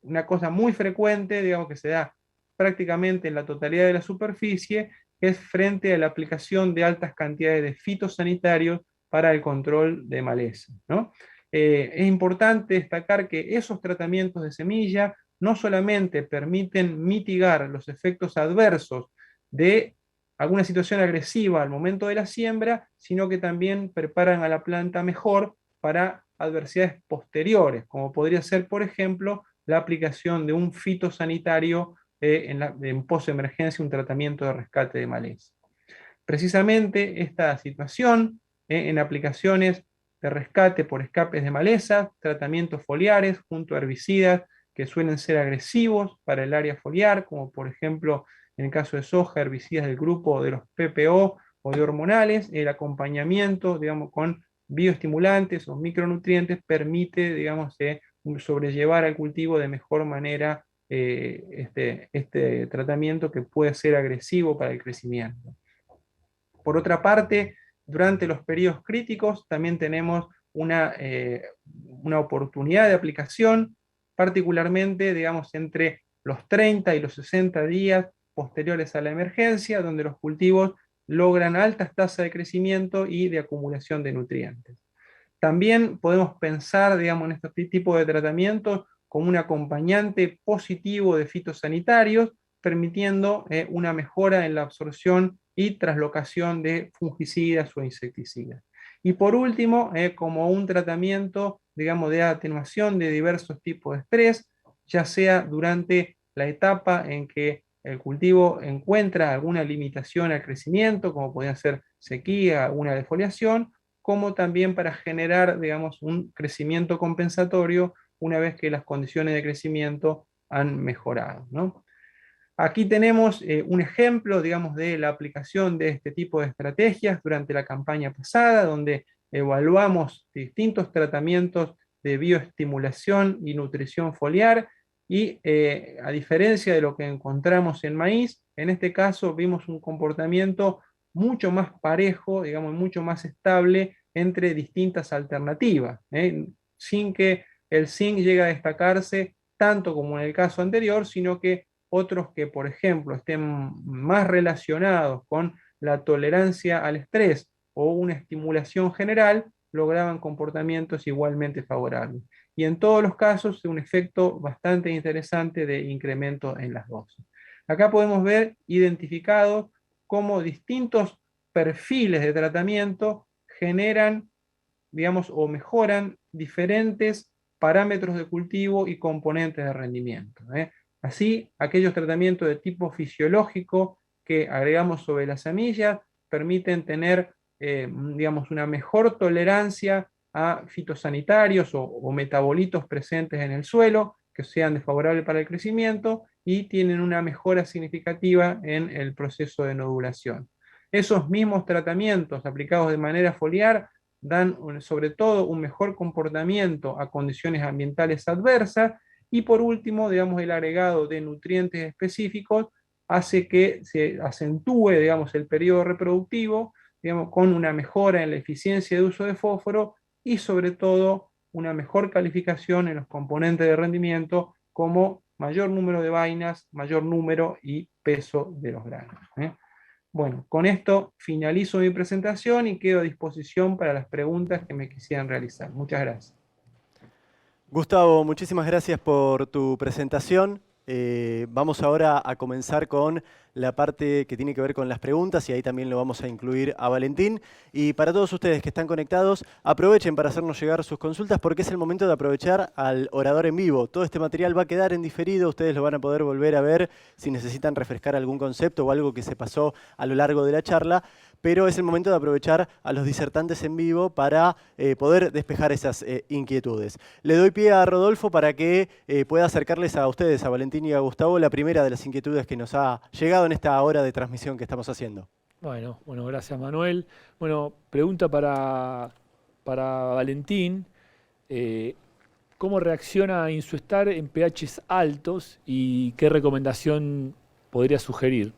D: una cosa muy frecuente, digamos, que se da prácticamente en la totalidad de la superficie, que es frente a la aplicación de altas cantidades de fitosanitarios para el control de maleza, ¿no? Es importante destacar que esos tratamientos de semilla no solamente permiten mitigar los efectos adversos de alguna situación agresiva al momento de la siembra, sino que también preparan a la planta mejor para adversidades posteriores, como podría ser, por ejemplo, la aplicación de un fitosanitario en posemergencia, un tratamiento de rescate de maleza. Precisamente esta situación en aplicaciones de rescate por escapes de maleza, tratamientos foliares junto a herbicidas que suelen ser agresivos para el área foliar, como por ejemplo en el caso de soja, herbicidas del grupo de los PPO o de hormonales, el acompañamiento, digamos, con bioestimulantes o micronutrientes permite, digamos, sobrellevar al cultivo de mejor manera este tratamiento que puede ser agresivo para el crecimiento. Por otra parte, durante los periodos críticos también tenemos una oportunidad de aplicación, particularmente, digamos, entre los 30 y los 60 días posteriores a la emergencia, donde los cultivos logran altas tasas de crecimiento y de acumulación de nutrientes. También podemos pensar, digamos, en este tipo de tratamientos como un acompañante positivo de fitosanitarios, permitiendo una mejora en la absorción y traslocación de fungicidas o insecticidas. Y por último, como un tratamiento, digamos, de atenuación de diversos tipos de estrés, ya sea durante la etapa en que el cultivo encuentra alguna limitación al crecimiento, como podría ser sequía, alguna defoliación, como también para generar, digamos, un crecimiento compensatorio una vez que las condiciones de crecimiento han mejorado, ¿no? Aquí tenemos un ejemplo, digamos, de la aplicación de este tipo de estrategias durante la campaña pasada, donde evaluamos distintos tratamientos de bioestimulación y nutrición foliar, y a diferencia de lo que encontramos en maíz, en este caso vimos un comportamiento mucho más parejo, digamos, mucho más estable entre distintas alternativas, sin que el zinc llegue a destacarse tanto como en el caso anterior, sino que otros que, por ejemplo, estén más relacionados con la tolerancia al estrés o una estimulación general, lograban comportamientos igualmente favorables. Y en todos los casos, un efecto bastante interesante de incremento en las dosis. Acá podemos ver identificados cómo distintos perfiles de tratamiento generan, digamos, o mejoran diferentes parámetros de cultivo y componentes de rendimiento. Así, aquellos tratamientos de tipo fisiológico que agregamos sobre las semillas permiten tener, digamos, una mejor tolerancia a fitosanitarios o metabolitos presentes en el suelo que sean desfavorables para el crecimiento y tienen una mejora significativa en el proceso de nodulación. Esos mismos tratamientos aplicados de manera foliar dan sobre todo un mejor comportamiento a condiciones ambientales adversas, y por último, digamos, el agregado de nutrientes específicos hace que se acentúe, digamos, el periodo reproductivo, digamos, con una mejora en la eficiencia de uso de fósforo y sobre todo una mejor calificación en los componentes de rendimiento como mayor número de vainas, mayor número y peso de los granos. Bueno, con esto finalizo mi presentación y quedo a disposición para las preguntas que me quisieran realizar. Muchas gracias.
B: Gustavo, muchísimas gracias por tu presentación. Vamos ahora a comenzar con la parte que tiene que ver con las preguntas y ahí también lo vamos a incluir a Valentín. Y para todos ustedes que están conectados, aprovechen para hacernos llegar sus consultas porque es el momento de aprovechar al orador en vivo. Todo este material va a quedar en diferido, ustedes lo van a poder volver a ver si necesitan refrescar algún concepto o algo que se pasó a lo largo de la charla. Pero es el momento de aprovechar a los disertantes en vivo para poder despejar esas inquietudes. Le doy pie a Rodolfo para que pueda acercarles a ustedes, a Valentín y a Gustavo, la primera de las inquietudes que nos ha llegado en esta hora de transmisión que estamos haciendo.
C: Bueno, gracias Manuel. Bueno, pregunta para Valentín. ¿Cómo reacciona Insustar en pHs altos y qué recomendación podría sugerir?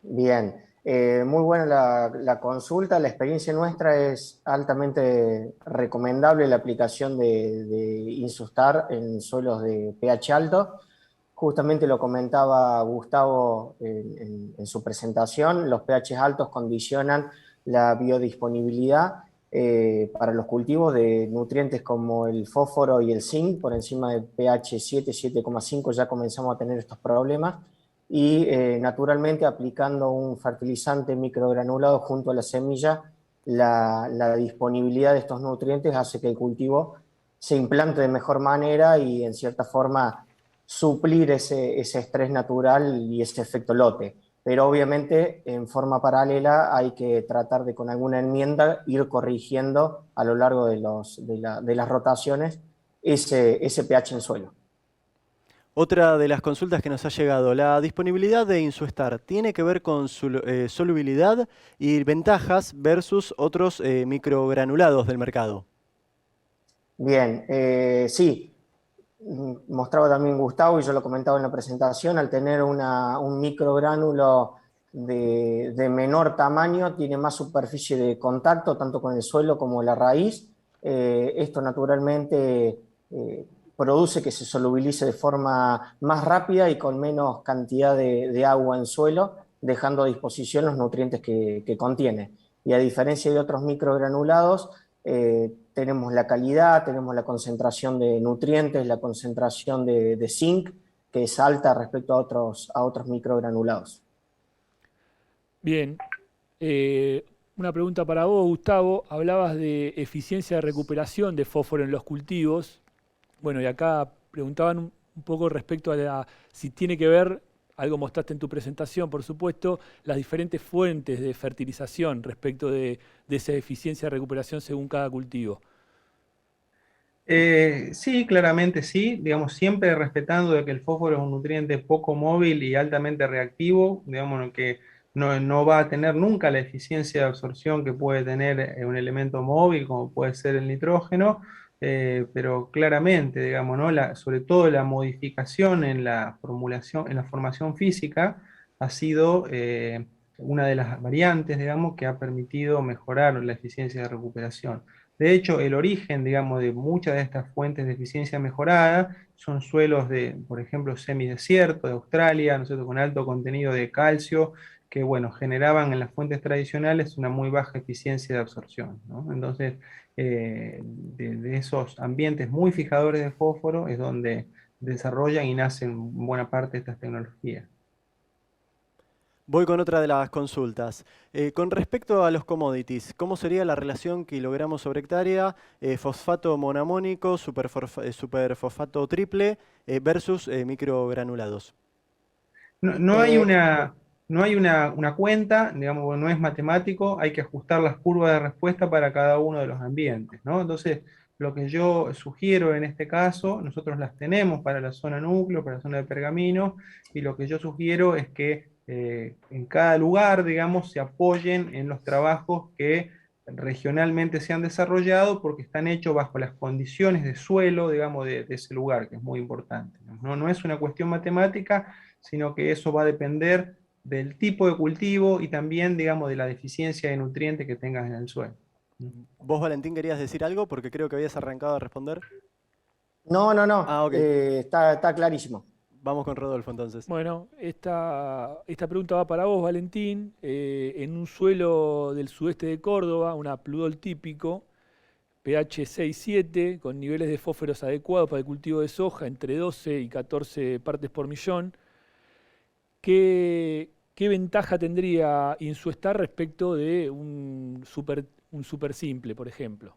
E: Bien, muy buena la consulta. La experiencia nuestra es altamente recomendable la aplicación de Insustar en suelos de pH alto. Justamente lo comentaba Gustavo en su presentación, los pH altos condicionan la biodisponibilidad para los cultivos de nutrientes como el fósforo y el zinc. Por encima de pH 7, 7,5 ya comenzamos a tener estos problemas. Y naturalmente aplicando un fertilizante microgranulado junto a la semilla, la disponibilidad de estos nutrientes hace que el cultivo se implante de mejor manera y en cierta forma suplir ese estrés natural y ese efecto lote. Pero obviamente en forma paralela hay que tratar de con alguna enmienda ir corrigiendo a lo largo de las rotaciones ese pH en suelo.
B: Otra de las consultas que nos ha llegado, la disponibilidad de Insustar, ¿tiene que ver con solubilidad y ventajas versus otros microgranulados del mercado?
E: Bien, sí, mostraba también Gustavo y yo lo comentaba en la presentación, al tener un microgránulo de menor tamaño, tiene más superficie de contacto, tanto con el suelo como la raíz. Esto naturalmente produce que se solubilice de forma más rápida y con menos cantidad de agua en suelo, dejando a disposición los nutrientes que contiene. Y a diferencia de otros microgranulados, tenemos la calidad, tenemos la concentración de nutrientes, la concentración de zinc, que es alta respecto a otros microgranulados.
C: Bien, una pregunta para vos, Gustavo. Hablabas de eficiencia de recuperación de fósforo en los cultivos. Bueno, y acá preguntaban un poco respecto a si tiene que ver, algo mostraste en tu presentación, por supuesto, las diferentes fuentes de fertilización respecto de esa eficiencia de recuperación según cada cultivo.
D: Sí, claramente sí, digamos, siempre respetando de que el fósforo es un nutriente poco móvil y altamente reactivo, digamos, que no va a tener nunca la eficiencia de absorción que puede tener un elemento móvil, como puede ser el nitrógeno, pero claramente, digamos, ¿no? Sobre todo la modificación en la formulación, en la formación física, ha sido una de las variantes, digamos, que ha permitido mejorar la eficiencia de recuperación. De hecho, el origen, digamos, de muchas de estas fuentes de eficiencia mejorada son suelos de, por ejemplo, semidesierto de Australia, ¿no es cierto?, con alto contenido de calcio, que, bueno, generaban en las fuentes tradicionales una muy baja eficiencia de absorción, ¿no? Entonces, de esos ambientes muy fijadores de fósforo es donde desarrollan y nacen buena parte de estas tecnologías.
B: Voy con otra de las consultas. Con respecto a los commodities, ¿cómo sería la relación kilogramos sobre hectárea, fosfato monamónico, superfosfato triple versus microgranulados?
D: No hay una cuenta, digamos, no es matemático, hay que ajustar las curvas de respuesta para cada uno de los ambientes, ¿no? Entonces, lo que yo sugiero en este caso, nosotros las tenemos para la zona núcleo, para la zona de pergamino, y lo que yo sugiero es que en cada lugar, digamos, se apoyen en los trabajos que regionalmente se han desarrollado porque están hechos bajo las condiciones de suelo, digamos, de ese lugar, que es muy importante, ¿no? No es una cuestión matemática, sino que eso va a depender del tipo de cultivo y también, digamos, de la deficiencia de nutrientes que tengas en el suelo.
B: ¿Vos, Valentín, querías decir algo? Porque creo que habías arrancado a responder.
E: No, no, no,
B: Ah, ok.
E: está clarísimo.
B: Vamos con Rodolfo entonces.
C: Bueno, esta pregunta va para vos, Valentín. En un suelo del sudeste de Córdoba, un apludol típico, pH 6,7, con niveles de fósforos adecuados para el cultivo de soja, entre 12 y 14 partes por millón, ¿qué ventaja tendría Insuestar respecto de un super simple, por ejemplo?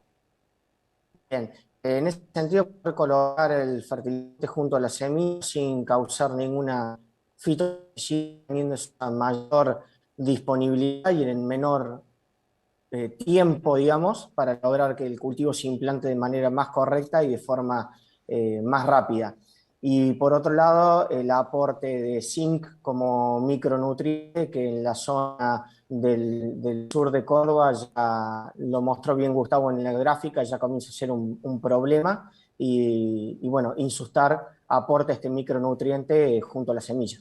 E: Bien, en ese sentido, poder colocar el fertilizante junto a la semilla sin causar ninguna fitotoxicidad, teniendo esa mayor disponibilidad y en menor tiempo, digamos, para lograr que el cultivo se implante de manera más correcta y de forma más rápida. Y por otro lado, el aporte de zinc como micronutriente, que en la zona del sur de Córdoba ya lo mostró bien Gustavo en la gráfica, ya comienza a ser un problema. Y bueno, Insustar aporta este micronutriente junto a la semilla.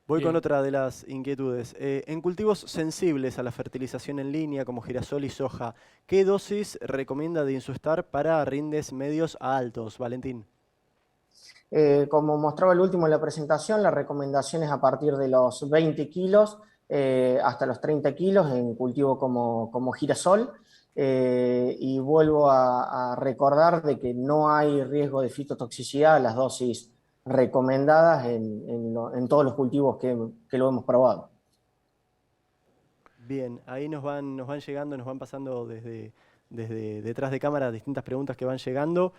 B: Voy con
C: Bien.
B: otra de las inquietudes. En cultivos sensibles a la fertilización en línea, como girasol y soja, ¿qué dosis recomienda de Insustar para rindes medios a altos, Valentín?
E: Como mostraba el último en la presentación, la recomendación es a partir de los 20 kilos hasta los 30 kilos en cultivo como girasol. Y vuelvo a recordar de que no hay riesgo de fitotoxicidad a las dosis recomendadas en todos los cultivos que lo hemos probado.
B: Bien, ahí nos van llegando, nos van pasando desde detrás de cámara distintas preguntas que van llegando.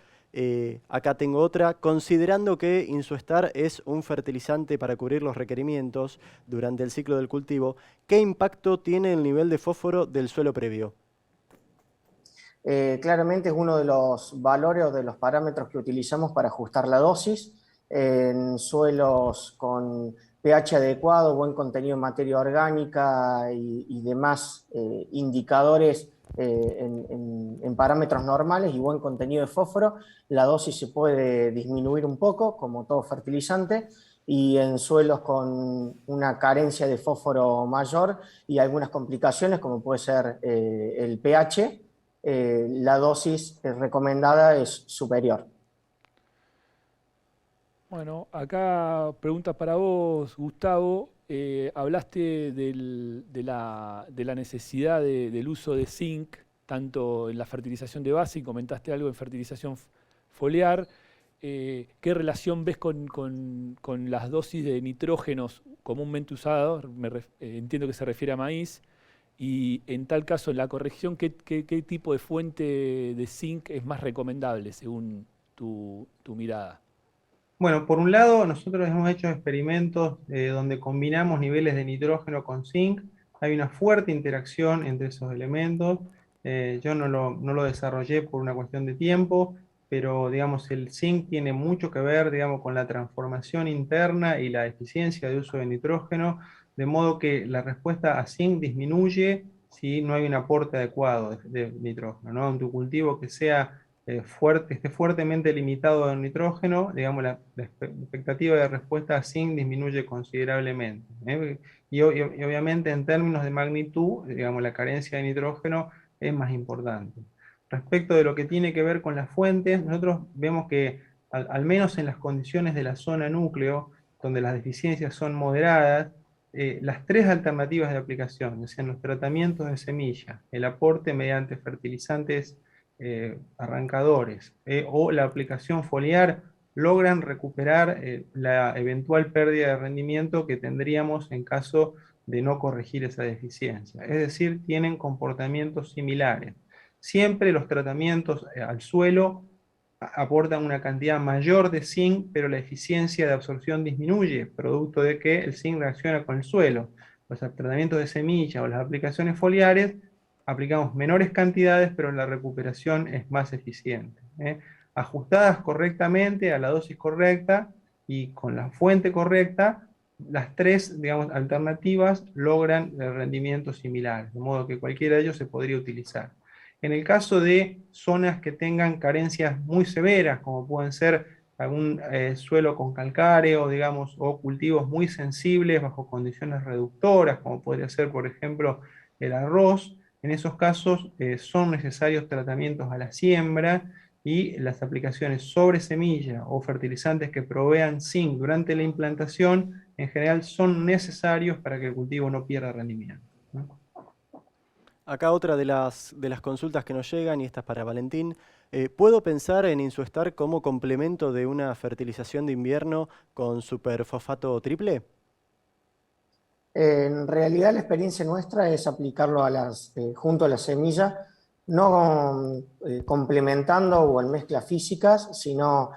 B: Acá tengo otra. Considerando que Insuestar es un fertilizante para cubrir los requerimientos durante el ciclo del cultivo, ¿qué impacto tiene el nivel de fósforo del suelo previo?
E: Claramente es uno de los valores o de los parámetros que utilizamos para ajustar la dosis. En suelos con pH adecuado, buen contenido en materia orgánica y demás indicadores en parámetros normales y buen contenido de fósforo, la dosis se puede disminuir un poco, como todo fertilizante, y en suelos con una carencia de fósforo mayor y algunas complicaciones, como puede ser el pH, la dosis recomendada es superior.
C: Bueno, acá pregunta para vos, Gustavo. Hablaste de la necesidad del uso de zinc, tanto en la fertilización de base y comentaste algo en fertilización foliar. ¿Qué relación ves con las dosis de nitrógenos comúnmente usados? Entiendo que se refiere a maíz. Y en tal caso, en la corrección, ¿qué tipo de fuente de zinc es más recomendable según tu mirada?
D: Bueno, por un lado, nosotros hemos hecho experimentos donde combinamos niveles de nitrógeno con zinc. Hay una fuerte interacción entre esos elementos. Yo no lo desarrollé por una cuestión de tiempo, pero digamos, el zinc tiene mucho que ver, digamos, con la transformación interna y la eficiencia de uso de nitrógeno, de modo que la respuesta a zinc disminuye si no hay un aporte adecuado de nitrógeno, ¿no? En tu cultivo que sea esté fuertemente limitado en nitrógeno, digamos, la expectativa de respuesta a zinc disminuye considerablemente. Y obviamente en términos de magnitud, digamos, la carencia de nitrógeno es más importante. Respecto de lo que tiene que ver con las fuentes, nosotros vemos que al menos en las condiciones de la zona núcleo, donde las deficiencias son moderadas, las tres alternativas de aplicación, ya sean los tratamientos de semilla, el aporte mediante fertilizantes arrancadores o la aplicación foliar, logran recuperar la eventual pérdida de rendimiento que tendríamos en caso de no corregir esa deficiencia. Es decir, tienen comportamientos similares. Siempre los tratamientos al suelo aportan una cantidad mayor de zinc, pero la eficiencia de absorción disminuye, producto de que el zinc reacciona con el suelo. Los tratamientos de semilla o las aplicaciones foliares aplicamos menores cantidades, pero la recuperación es más eficiente. Ajustadas correctamente a la dosis correcta y con la fuente correcta, las tres, digamos, alternativas logran rendimientos similares, de modo que cualquiera de ellos se podría utilizar. En el caso de zonas que tengan carencias muy severas, como pueden ser algún suelo con calcáreo, digamos, o cultivos muy sensibles bajo condiciones reductoras, como podría ser, por ejemplo, el arroz, En esos casos son necesarios tratamientos a la siembra y las aplicaciones sobre semilla o fertilizantes que provean zinc durante la implantación en general son necesarios para que el cultivo no pierda rendimiento, ¿no?
B: Acá otra de las consultas que nos llegan, y esta es para Valentín. ¿Puedo pensar en Insustar como complemento de una fertilización de invierno con superfosfato triple?
E: En realidad la experiencia nuestra es aplicarlo junto a la semilla, no complementando o en mezclas físicas, sino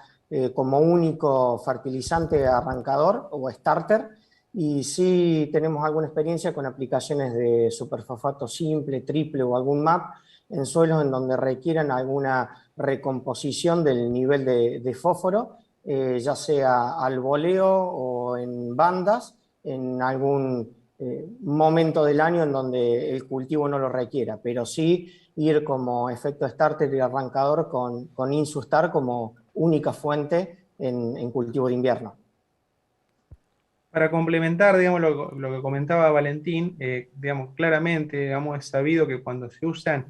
E: como único fertilizante arrancador o starter. Y sí tenemos alguna experiencia con aplicaciones de superfosfato simple, triple o algún MAP en suelos en donde requieran alguna recomposición del nivel de fósforo, ya sea al voleo o en bandas en algún momento del año en donde el cultivo no lo requiera, pero sí ir como efecto starter y arrancador con Insustar como única fuente en cultivo de invierno.
D: Para complementar, digamos, lo que comentaba Valentín, digamos, claramente, digamos, es sabido que cuando se usan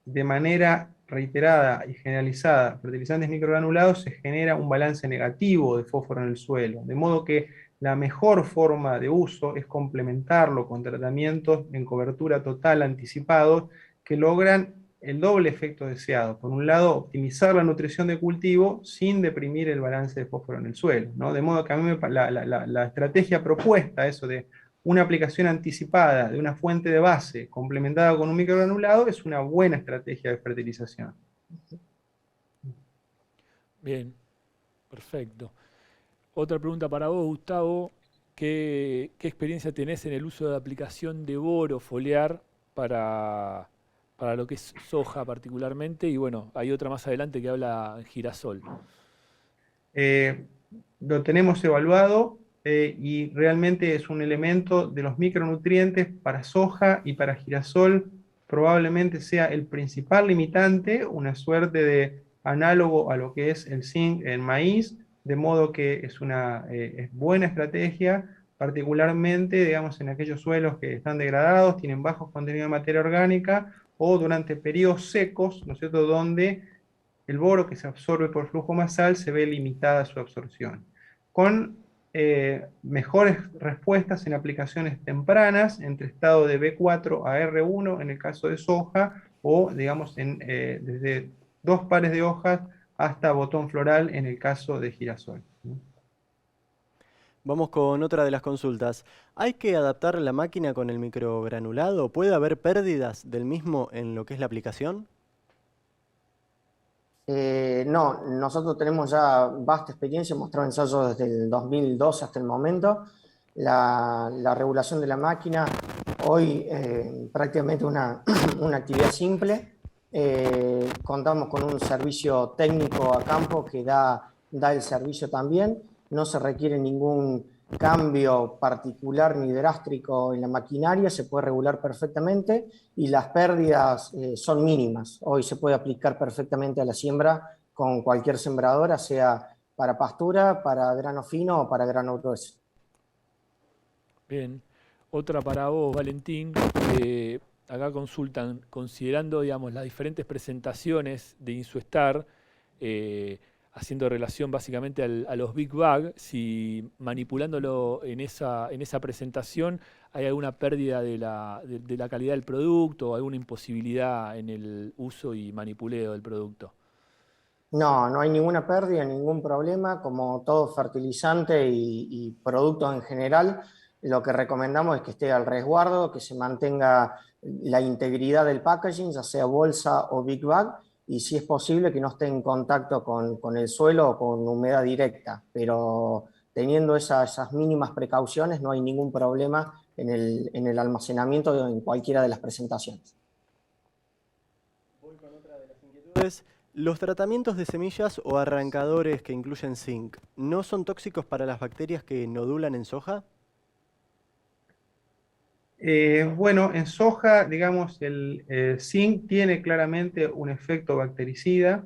D: de manera reiterada y generalizada fertilizantes microgranulados, se genera un balance negativo de fósforo en el suelo, de modo que la mejor forma de uso es complementarlo con tratamientos en cobertura total anticipados que logran el doble efecto deseado. Por un lado, optimizar la nutrición de cultivo sin deprimir el balance de fósforo en el suelo, ¿no? De modo que a mí la estrategia propuesta, eso de una aplicación anticipada de una fuente de base complementada con un microgranulado, es una buena estrategia de fertilización.
C: Bien, perfecto. Otra pregunta para vos, Gustavo. ¿Qué experiencia tenés en el uso de aplicación de boro foliar para lo que es soja particularmente? Y bueno, hay otra más adelante que habla en girasol.
D: Eh, lo tenemos evaluado y realmente es un elemento de los micronutrientes para soja y para girasol, probablemente sea el principal limitante, una suerte de análogo a lo que es el zinc en maíz, de modo que es una es buena estrategia, particularmente, digamos, en aquellos suelos que están degradados, tienen bajos contenidos de materia orgánica, o durante periodos secos, ¿no es cierto?, donde el boro que se absorbe por flujo nasal se ve limitada su absorción. Con mejores respuestas en aplicaciones tempranas, entre estado de B4 a R1 en el caso de soja, o digamos desde 2 pares de hojas hasta botón floral en el caso de girasol.
B: Vamos con otra de las consultas. ¿Hay que adaptar la máquina con el microgranulado? ¿Puede haber pérdidas del mismo en lo que es la aplicación?
E: No, nosotros tenemos ya vasta experiencia, mostrado ensayos desde el 2002 hasta el momento. La regulación de la máquina hoy prácticamente una actividad simple. Contamos con un servicio técnico a campo que da el servicio también. No se requiere ningún cambio particular ni drástico en la maquinaria, se puede regular perfectamente y las pérdidas son mínimas. Hoy se puede aplicar perfectamente a la siembra con cualquier sembradora, sea para pastura, para grano fino o para grano grueso.
C: Bien. Otra para vos, Valentín. Acá consultan, considerando, digamos, las diferentes presentaciones de Insustar, haciendo relación básicamente a los Big Bag, si manipulándolo en esa presentación hay alguna pérdida de la calidad del producto o alguna imposibilidad en el uso y manipuleo del producto.
E: No, no hay ninguna pérdida, ningún problema. Como todo fertilizante y producto en general, lo que recomendamos es que esté al resguardo, que se mantenga la integridad del packaging, ya sea bolsa o big bag, y si es posible que no esté en contacto con el suelo o con humedad directa. Pero teniendo esas mínimas precauciones, no hay ningún problema en el almacenamiento en cualquiera de las presentaciones.
B: Voy con otra de las inquietudes. ¿Los tratamientos de semillas o arrancadores que incluyen zinc no son tóxicos para las bacterias que nodulan en soja?
D: Bueno, en soja, digamos, el zinc tiene claramente un efecto bactericida,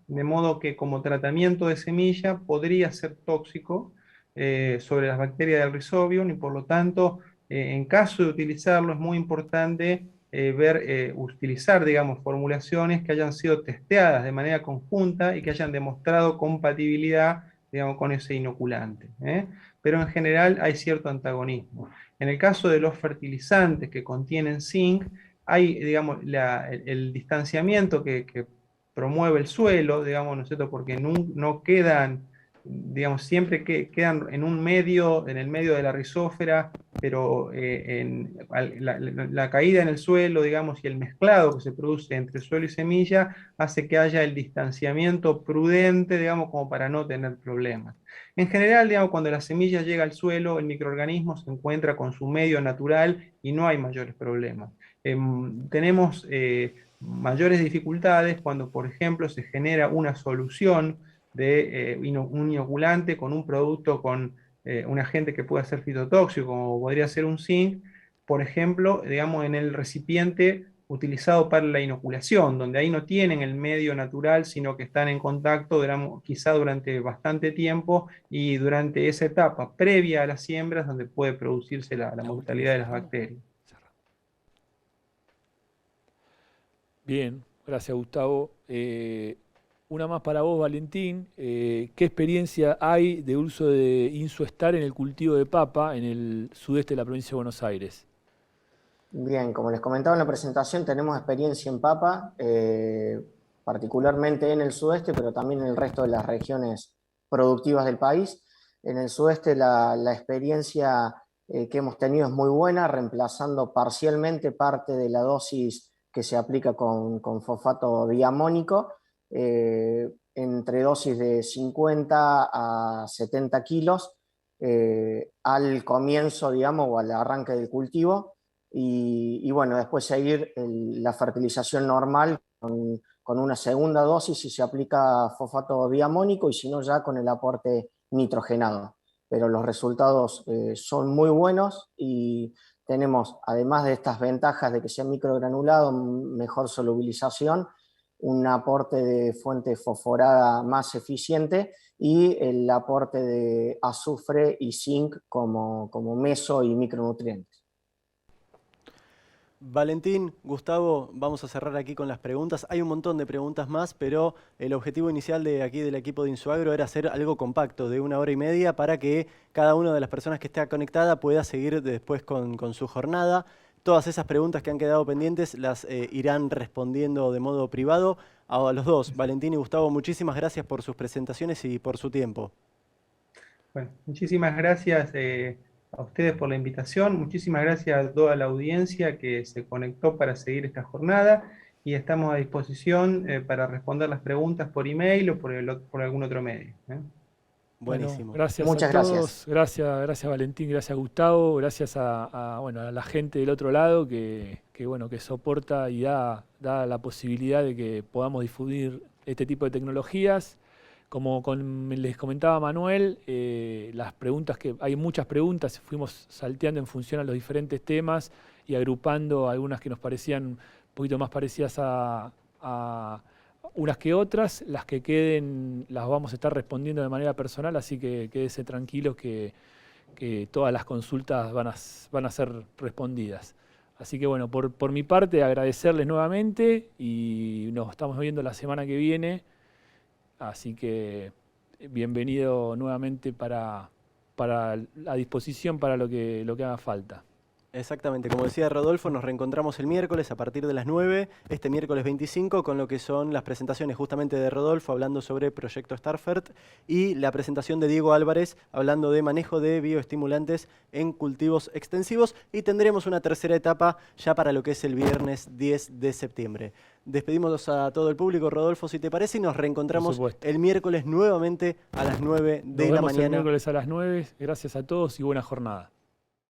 D: de modo que como tratamiento de semilla podría ser tóxico sobre las bacterias del Rhizobium y por lo tanto, en caso de utilizarlo, es muy importante utilizar, digamos, formulaciones que hayan sido testeadas de manera conjunta y que hayan demostrado compatibilidad, digamos, con ese inoculante, ¿eh? Pero en general hay cierto antagonismo. En el caso de los fertilizantes que contienen zinc, hay, digamos, el distanciamiento que promueve el suelo, digamos, ¿no es cierto? Porque no quedan, digamos, siempre quedan en un medio, en el medio de la rizósfera, pero la caída en el suelo, digamos, y el mezclado que se produce entre suelo y semilla hace que haya el distanciamiento prudente, digamos, como para no tener problemas. En general, digamos, cuando la semilla llega al suelo, el microorganismo se encuentra con su medio natural y no hay mayores problemas. Tenemos mayores dificultades cuando, por ejemplo, se genera una solución de un inoculante con un producto con un agente que pueda ser fitotóxico, como podría ser un zinc, por ejemplo, digamos, en el recipiente utilizado para la inoculación, donde ahí no tienen el medio natural, sino que están en contacto, digamos, quizá durante bastante tiempo y durante esa etapa previa a las siembras, donde puede producirse la mortalidad de las bacterias.
C: Bien, gracias Gustavo. Una más para vos, Valentín. ¿Qué experiencia hay de uso de Insuestar en el cultivo de papa en el sudeste de la provincia de Buenos Aires?
E: Bien, como les comentaba en la presentación, tenemos experiencia en papa, particularmente en el sudeste, pero también en el resto de las regiones productivas del país. En el sudeste la experiencia que hemos tenido es muy buena, reemplazando parcialmente parte de la dosis que se aplica con fosfato diamónico, entre dosis de 50 a 70 kilos al comienzo, digamos, o al arranque del cultivo, y bueno, después seguir la fertilización normal con una segunda dosis si se aplica fosfato diamónico y si no ya con el aporte nitrogenado. Pero los resultados son muy buenos y tenemos, además de estas ventajas de que sea microgranulado, mejor solubilización, un aporte de fuente fosforada más eficiente y el aporte de azufre y zinc como meso y micronutrientes.
B: Valentín, Gustavo, vamos a cerrar aquí con las preguntas. Hay un montón de preguntas más, pero el objetivo inicial de aquí del equipo de Insuagro era hacer algo compacto de 1 hora y media para que cada una de las personas que esté conectada pueda seguir después con su jornada. Todas esas preguntas que han quedado pendientes las irán respondiendo de modo privado a los dos. Valentín y Gustavo, muchísimas gracias por sus presentaciones y por su tiempo.
D: Bueno, muchísimas gracias a ustedes por la invitación, muchísimas gracias a toda la audiencia que se conectó para seguir esta jornada y estamos a disposición para responder las preguntas por email o por algún otro medio.
B: Buenísimo.
C: Bueno, gracias
E: Muchas
C: a todos. Gracias Valentín, gracias Gustavo, gracias a la gente del otro lado que soporta y da la posibilidad de que podamos difundir este tipo de tecnologías. Como les comentaba Manuel, las preguntas hay muchas preguntas, fuimos salteando en función a los diferentes temas y agrupando algunas que nos parecían un poquito más parecidas a unas que otras. Las que queden las vamos a estar respondiendo de manera personal, así que quédese tranquilos que todas las consultas van a ser respondidas. Así que bueno, por mi parte agradecerles nuevamente y nos estamos viendo la semana que viene. Así que bienvenido nuevamente para la disposición para lo que haga falta.
B: Exactamente, como decía Rodolfo, nos reencontramos el miércoles a partir de las 9, este miércoles 25, con lo que son las presentaciones justamente de Rodolfo hablando sobre Proyecto Starfert y la presentación de Diego Álvarez hablando de manejo de bioestimulantes en cultivos extensivos, y tendremos una tercera etapa ya para lo que es el viernes 10 de septiembre. Despedimos a todo el público, Rodolfo, si te parece, y nos reencontramos el miércoles nuevamente a las 9 de la mañana.
C: El miércoles a las 9, gracias a todos y buena jornada.